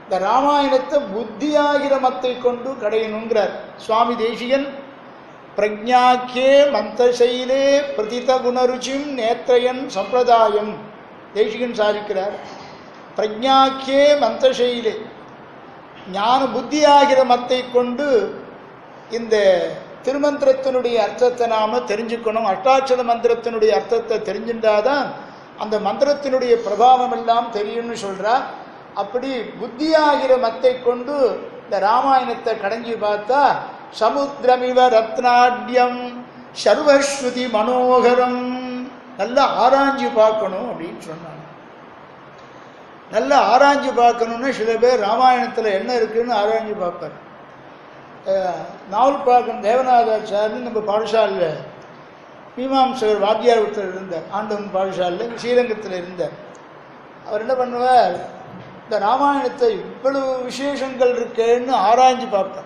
[SPEAKER 1] இந்த ராமாயணத்தை புத்தியாகிற மத்தை கொண்டு கடையணுங்கிறார் சுவாமி தேசிகன். பிரஜாக்கியே மந்தசைலே பிரதித குணருச்சிம் நேத்ரயன் சம்பிரதாயம் தேசிகன் சாதிக்கிறார். பிரஜாக்கியே மந்தசைலே, ஞான புத்தியாகிற மத்தை கொண்டு இந்த திருமந்திரத்தினுடைய அர்த்தத்தை நாம் தெரிஞ்சுக்கணும். அஷ்டாட்சர மந்திரத்தினுடைய அர்த்தத்தை தெரிஞ்சுட்டாதான் அந்த மந்திரத்தினுடைய பிரபாவம் எல்லாம் தெரியும்னு சொல்கிறார். அப்படி புத்தியாகிற மத்தை கொண்டு இந்த ராமாயணத்தை கடைஞ்சி பார்த்தா சமுத்திரமிவ ரத்னாட்யம் சர்வஸ்ருதி மனோகரம், நல்லா ஆராய்ஞ்சு பார்க்கணும் அப்படின்னு சொன்னாங்க. நல்லா ஆராய்ஞ்சு பார்க்கணுன்னு சில பேர் ராமாயணத்தில் என்ன இருக்குன்னு ஆராய்ஞ்சு பார்ப்பார். நாவல்பாக்கம் தேவநாதாச்சார்னு நம்ம பாடசாலையில் மீமாம்சகர் வாத்தியார் ஒருத்தர் இருந்தார், ஆண்டவன் பாடசாலையில் ஸ்ரீரங்கத்தில் இருந்தார். அவர் என்ன பண்ணுவார், இந்த ராமாயணத்தை இவ்வளவு விசேஷங்கள் இருக்கேன்னு ஆராய்ஞ்சு பார்ப்பார்.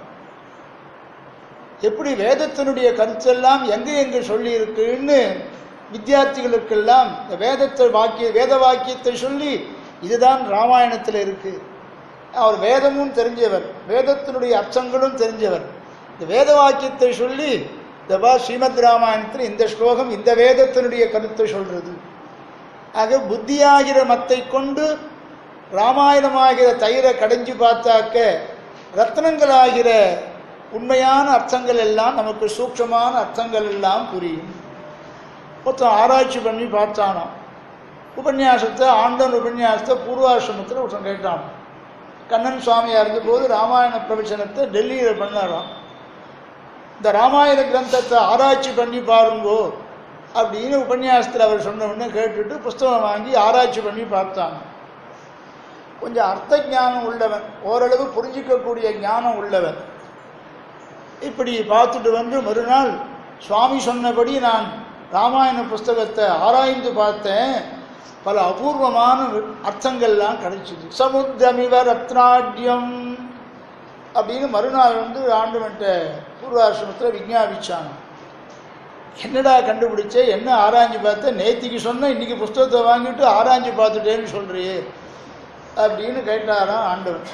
[SPEAKER 1] எப்படி வேதத்தினுடைய கருத்தெல்லாம் எங்கே சொல்லி இருக்குன்னு வித்தியார்த்திகளுக்கெல்லாம் இந்த வேத வாக்கியத்தை சொல்லி இதுதான் ராமாயணத்தில் இருக்குது. அவர் வேதமும் தெரிஞ்சவர், வேதத்தினுடைய அர்த்தங்களும் தெரிஞ்சவர். இந்த வேத வாக்கியத்தை சொல்லி இந்த ஸ்ரீமத் ராமாயணத்தில் இந்த ஸ்லோகம் இந்த வேதத்தினுடைய கருத்தை சொல்கிறது. ஆக புத்தியாகிற மத்தை கொண்டு ராமாயணமாகிற தயிரை கடைஞ்சி பார்த்தாக்க ரத்னங்களாகிற உண்மையான அர்த்தங்கள் எல்லாம் நமக்கு சூக்ஷமான அர்த்தங்கள் எல்லாம் புரியும். மொத்தம் ஆராய்ச்சி பண்ணி பார்த்தானோ உபன்யாசத்தை, ஆண்டவன் உபன்யாசத்தை பூர்வாசிரமத்தில் ஒருத்தன் கேட்டான். கண்ணன் சுவாமியாக இருந்தபோது ராமாயண பிரவச்சனத்தை டெல்லியில் பண்ணாராம். இந்த ராமாயண கிரந்தத்தை ஆராய்ச்சி பண்ணி பாருங்கோ அப்படின்னு உபன்யாசத்தில் அவர் சொன்ன உடனே கேட்டுட்டு புஸ்தகம் வாங்கி ஆராய்ச்சி பண்ணி பார்த்தாங்க. கொஞ்சம் அர்த்த ஞானம் உள்ளவன், ஓரளவு புரிஞ்சிக்கக்கூடிய ஞானம் உள்ளவன். இப்படி பார்த்துட்டு வந்து மறுநாள் சுவாமி சொன்னபடி நான் ராமாயண புஸ்தகத்தை ஆராய்ந்து பார்த்தேன், பல அபூர்வமான அர்த்தங்கள்லாம் கிடைச்சிது. சமுத்திரமிவ ரத்னாட்யம் அப்படின்னு மறுநாள் வந்து ஆண்டவன்ட்ட பூர்வாசிரமத்தில் விஞ்ஞாபிச்சாங்க. என்னடா கண்டுபிடிச்சே, என்ன ஆராய்ஞ்சு பார்த்தேன், நேத்திக்கு சொன்ன இன்னைக்கு புஸ்தகத்தை வாங்கிட்டு ஆராய்ஞ்சு பார்த்துட்டேன்னு சொல்றியே அப்படின்னு கேட்டாராம் ஆண்டவன்.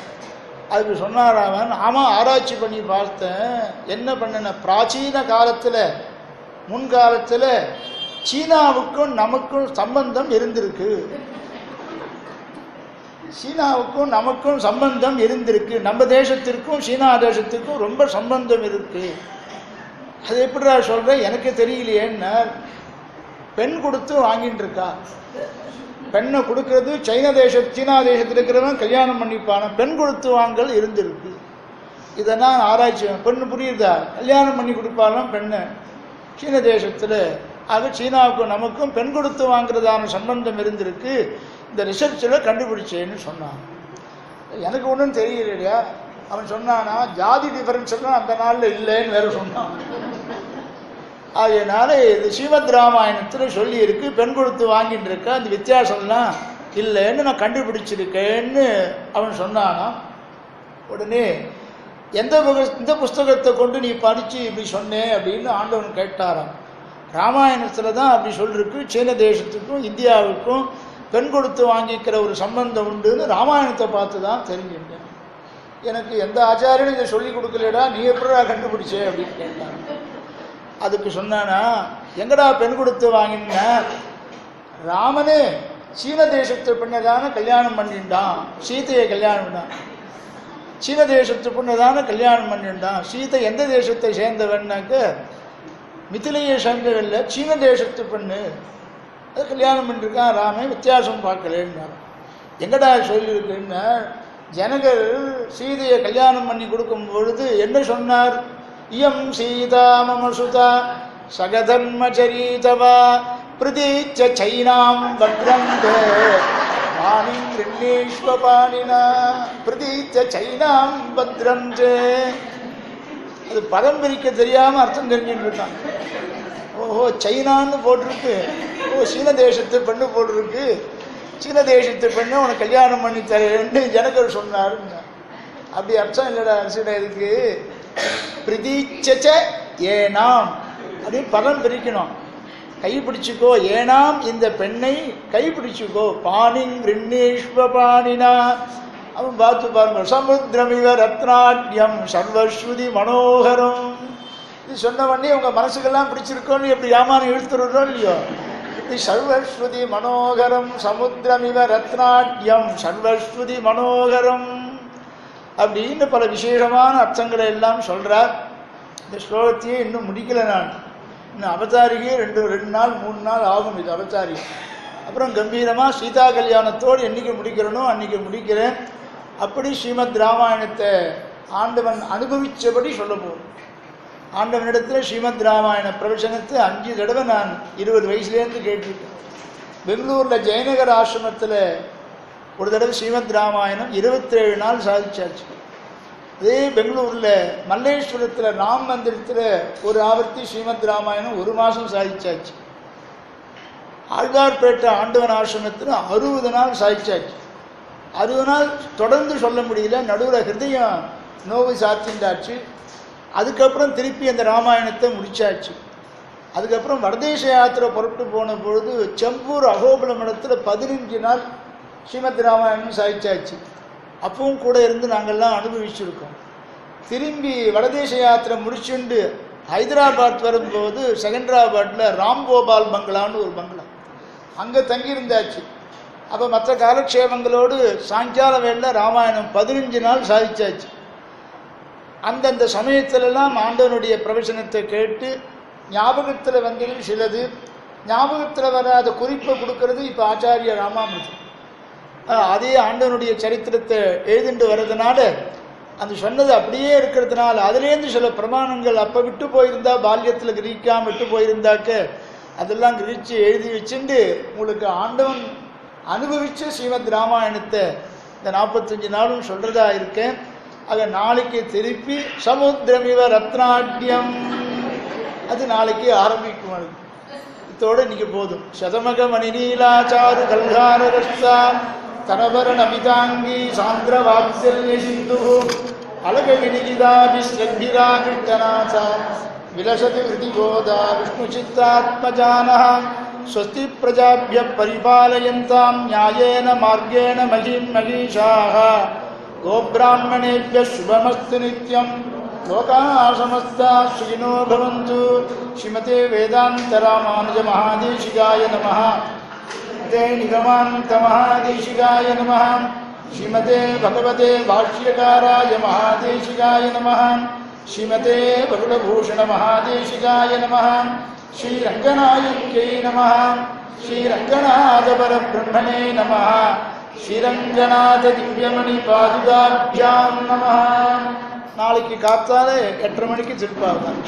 [SPEAKER 1] அதுக்கு சொன்னாராவன், ஆமாம் ஆராய்ச்சி பண்ணி பார்த்தேன். என்ன பண்ணன, பிராச்சீன காலத்தில் முன்காலத்தில் சீனாவுக்கும் நமக்கும் சம்பந்தம் இருந்திருக்கு. சீனாவுக்கும் நமக்கும் சம்பந்தம் இருந்திருக்கு, நம்ம தேசத்திற்கும் சீனா தேசத்திற்கும் ரொம்ப சம்பந்தம் இருக்கு. அது எப்படிடா சொல்கிறேன், எனக்கு தெரியலையேன்னா, பெண் கொடுத்து வாங்கிட்டு இருக்கா. பெண்ணை கொடுக்கறது சீனா தேசத்தில் இருக்கிறவன் கல்யாணம் பண்ணிப்பான, பெண் கொடுத்து வாங்கல் இருந்திருக்கு. இதெல்லாம் ஆராய்ச்சி. பெண்ணு புரியுதா, கல்யாணம் பண்ணி கொடுப்பாலும் பெண்ணை சீன தேசத்தில். ஆக சீனாவுக்கும் நமக்கும் பெண் கொடுத்து வாங்குறதான சம்பந்தம் இருந்திருக்கு, இந்த ரிசர்ச்சில் கண்டுபிடிச்சேன்னு சொன்னான். எனக்கு ஒன்றும் தெரியலையா. அவன் சொன்னானா ஜாதி டிஃபரன்ஸ் எல்லாம் அந்த நாளில் இல்லைன்னு வேற சொன்னான். அதனால இது ஸ்ரீமத் ராமாயணத்தில் சொல்லியிருக்கு, பெண் கொடுத்து வாங்கிட்டு இருக்க, அந்த வித்தியாசம்லாம் இல்லைன்னு நான் கண்டுபிடிச்சிருக்கேன்னு அவன் சொன்னானா. உடனே இந்த புஸ்தகத்தை கொண்டு நீ படித்து இப்படி சொன்னேன் அப்படின்னு ஆண்டவன் கேட்டாராம். ராமாயணத்தில் தான் அப்படி சொல்லிருக்கு, சீன தேசத்துக்கும் இந்தியாவுக்கும் பெண் கொடுத்து வாங்கிக்கிற ஒரு சம்பந்தம் உண்டுன்னு ராமாயணத்தை பார்த்து தான் தெரிஞ்சுட்டேன். எனக்கு எந்த ஆச்சாரியனும் இதை சொல்லி கொடுக்கலடா, நீ எப்படா கண்டுபிடிச்சே அப்படின்னு கேட்டாங்க. அதுக்கு சொன்னானா, எங்கடா பெண் கொடுத்து வாங்கின, ராமனே சீன தேசத்து பெண்ணதான கல்யாணம் பண்ணிட்டான், சீதையை கல்யாணம் பண்ணான். சீன தேசத்து பெண்ணதான கல்யாணம் பண்ணிட்டான். சீதை எந்த தேசத்தை சேர்ந்தவன்னாக்க மிதிலையை சேர்ந்தவல்ல, சீன தேசத்து பெண்ணு, அது கல்யாணம் பண்ணிருக்கான். ராமன் வித்தியாசம் பார்க்கலன்னா. எங்கடா சொல்லியிருக்குன்னா, ஜனகர் சீதையை கல்யாணம் பண்ணி கொடுக்கும் பொழுது என்ன சொன்னார்? இயம் சீதா மம சுதா சகதர்மச்சரீதவா பிரதீச்ச சைனாம் வக்ரந்தே வாணிம் ரிண்ணீஸ்வபாணினா பிரதீச்ச சைனாம் வக்ரந்தே. அது பதம் பிரிக்க தெரியாமல் அர்த்தம் தெரிஞ்சுட்டு இருக்கான். ஓஹோ, சைனான்னு போட்டிருக்கு, ஓ சீன தேசத்து பெண்ணு போட்டிருக்கு, சீன தேசத்து பெண்ணை உனக்கு கல்யாணம் பண்ணி தரேன்னு ஜனகர் சொன்னாருன்னு. அப்படி அர்த்தம் இல்லைடா அரசிட. இதுக்கு பிரதீச்ச ஏனாம் அப்படின்னு பதம் பிரிக்கணும். கைப்பிடிச்சுக்கோ, ஏனாம் இந்த பெண்ணை கைப்பிடிச்சுக்கோ. பாணிங் ரிண்ணீஸ்வ பாணினா. அவன் பார்த்து பாருங்க, சமுத்திரமிவ ரத்னாட்யம் சர்வஸ்ருதி மனோகரம். இது சொன்ன உடனே உங்க மனசுக்கெல்லாம் பிடிச்சிருக்கோன்னு எப்படி யாமானம் இழுத்துறோம் இல்லையோ. இது சர்வஸ்ருதி மனோகரம் சமுத்திரமிவ ரத்னாட்யம் சர்வஸ்ருதி மனோகரம் அப்படின்னு பல விசேஷமான அர்த்தங்களை எல்லாம் சொல்றார். இந்த ஸ்லோகத்தையே இன்னும் முடிக்கல நான். இன்னும் அவதாரிகே ரெண்டு நாள் 3 நாள் ஆகும் இது அவதாரி. அப்புறம் கம்பீரமாக சீதா கல்யாணத்தோடு என்னைக்கு முடிக்கிறனோ அன்னைக்கு முடிக்கிறேன். அப்படி ஸ்ரீமத் ராமாயணத்தை ஆண்டவன் அனுபவித்தபடி சொல்ல போகும். ஆண்டவனிடத்தில் ஸ்ரீமத் ராமாயண பிரவச்சனத்தை 5 தடவை நான் 20 வயசுலேருந்து கேட்டிருக்கேன். பெங்களூரில் ஜெயநகர் ஆசிரமத்தில் ஒரு தடவை ஸ்ரீமத் ராமாயணம் 27 நாள் சாதிச்சாச்சு. அதே பெங்களூரில் மல்லேஸ்வரத்தில் ராம் மந்திரத்தில் ஒரு ஆவர்த்தி ஸ்ரீமத் ராமாயணம் 1 மாதம் சாதிச்சாச்சு. ஆழ்வார்பேட்டை ஆண்டவன் ஆசிரமத்தில் 60 நாள் சாதிச்சாச்சு. 60 நாள் தொடர்ந்து சொல்ல முடியல, நடுவில் ஹிருதயம் நோவு சாத்திண்டாச்சு. அதுக்கப்புறம் திருப்பி அந்த ராமாயணத்தை முடிச்சாச்சு. அதுக்கப்புறம் வடதேச யாத்திரை புறப்பட்டு போன பொழுது செம்பூர் அகோபுரம் இடத்துல 15 நாள் ஸ்ரீமத் ராமாயணம் சாதிச்சாச்சு. அப்பவும் கூட இருந்து நாங்கள்லாம் அனுபவிச்சிருக்கோம். திரும்பி வடதேச யாத்திரை முடிச்சுண்டு ஹைதராபாத் வரும்போது செகண்டராபாத்தில் ராம்கோபால் பங்களான்னு ஒரு பங்களா, அங்கே தங்கியிருந்தாச்சு. அப்போ மற்ற காலக்ஷேபங்களோடு சாயங்கால வேளையில் ராமாயணம் 15 நாள் சாதிச்சாச்சு. அந்தந்த சமயத்திலெல்லாம் ஆண்டவனுடைய பிரவச்சனத்தை கேட்டு ஞாபகத்தில் வந்தது சிலது, ஞாபகத்தில் வராத குறிப்பை கொடுக்கறது இப்போ ஆச்சாரிய ராமாமிர்தம். அதே ஆண்டவனுடைய சரித்திரத்தை எழுதிட்டு வர்றதுனால அந்த சொன்னது அப்படியே இருக்கிறதுனால அதுலேருந்து சில பிரமாணங்கள் அப்போ விட்டு போயிருந்தா, பால்யத்தில் கிரகிக்காமல் விட்டு போயிருந்தாக்க அதெல்லாம் கிரகிச்சு எழுதி வச்சுட்டு உங்களுக்கு ஆண்டவன் அனுபவித்த ஸ்ரீமத் ராமாயணத்தை இந்த 45 நாளும் சொல்கிறதா இருக்கேன். அதை நாளைக்கு திருப்பி சமுத்திரமிவ ரத்னாட்யம் அது நாளைக்கு ஆரம்பிக்கும். அது இதோடு இன்னைக்கு போதும். சதமக மணிநீலாச்சாரு கல்கார ரஸ்தா தனவர நபிதாங்கி சாந்திர வாத்சல்ய சிந்து அழக வினிகிதாபிஸ்ரக்திரா கிருஷ்ணநாசா விலசதி விருதிகோதா விஷ்ணு சித்தாத்மஜானஹ ஸ்வஸ்தி பிரஜாப்ய பரிபாலயந்தாம் நியாயேன மார்கேண மகிம் மகிஷாஹ கோப்ராஹ்மணேभ्यः शुभमस्तु नित्यं लोकाः समस्ताः सुखिनो भवन्तु. श्रीमते वेदान्त रामानुज महादेशिकाय नमः. श्रीमते निगमान्त महादेशिकाय नमः. श्रीमते भगवते भाष्यकाराय महादेशिकाय नमः. श्रीमते वरुणभूषण महादेशिकाय नमः. श्रीरङ्गनायक्यै नमः. श्रीरङ्गनाथपरब्रह्मणे नमः. ஸ்ரீரங்கநாத திவ்யமணி பாதுகாபியாம் நமஹ. நாளைக்கு காத்தால 8:30 மணிக்கு திருப்பாவதாம்.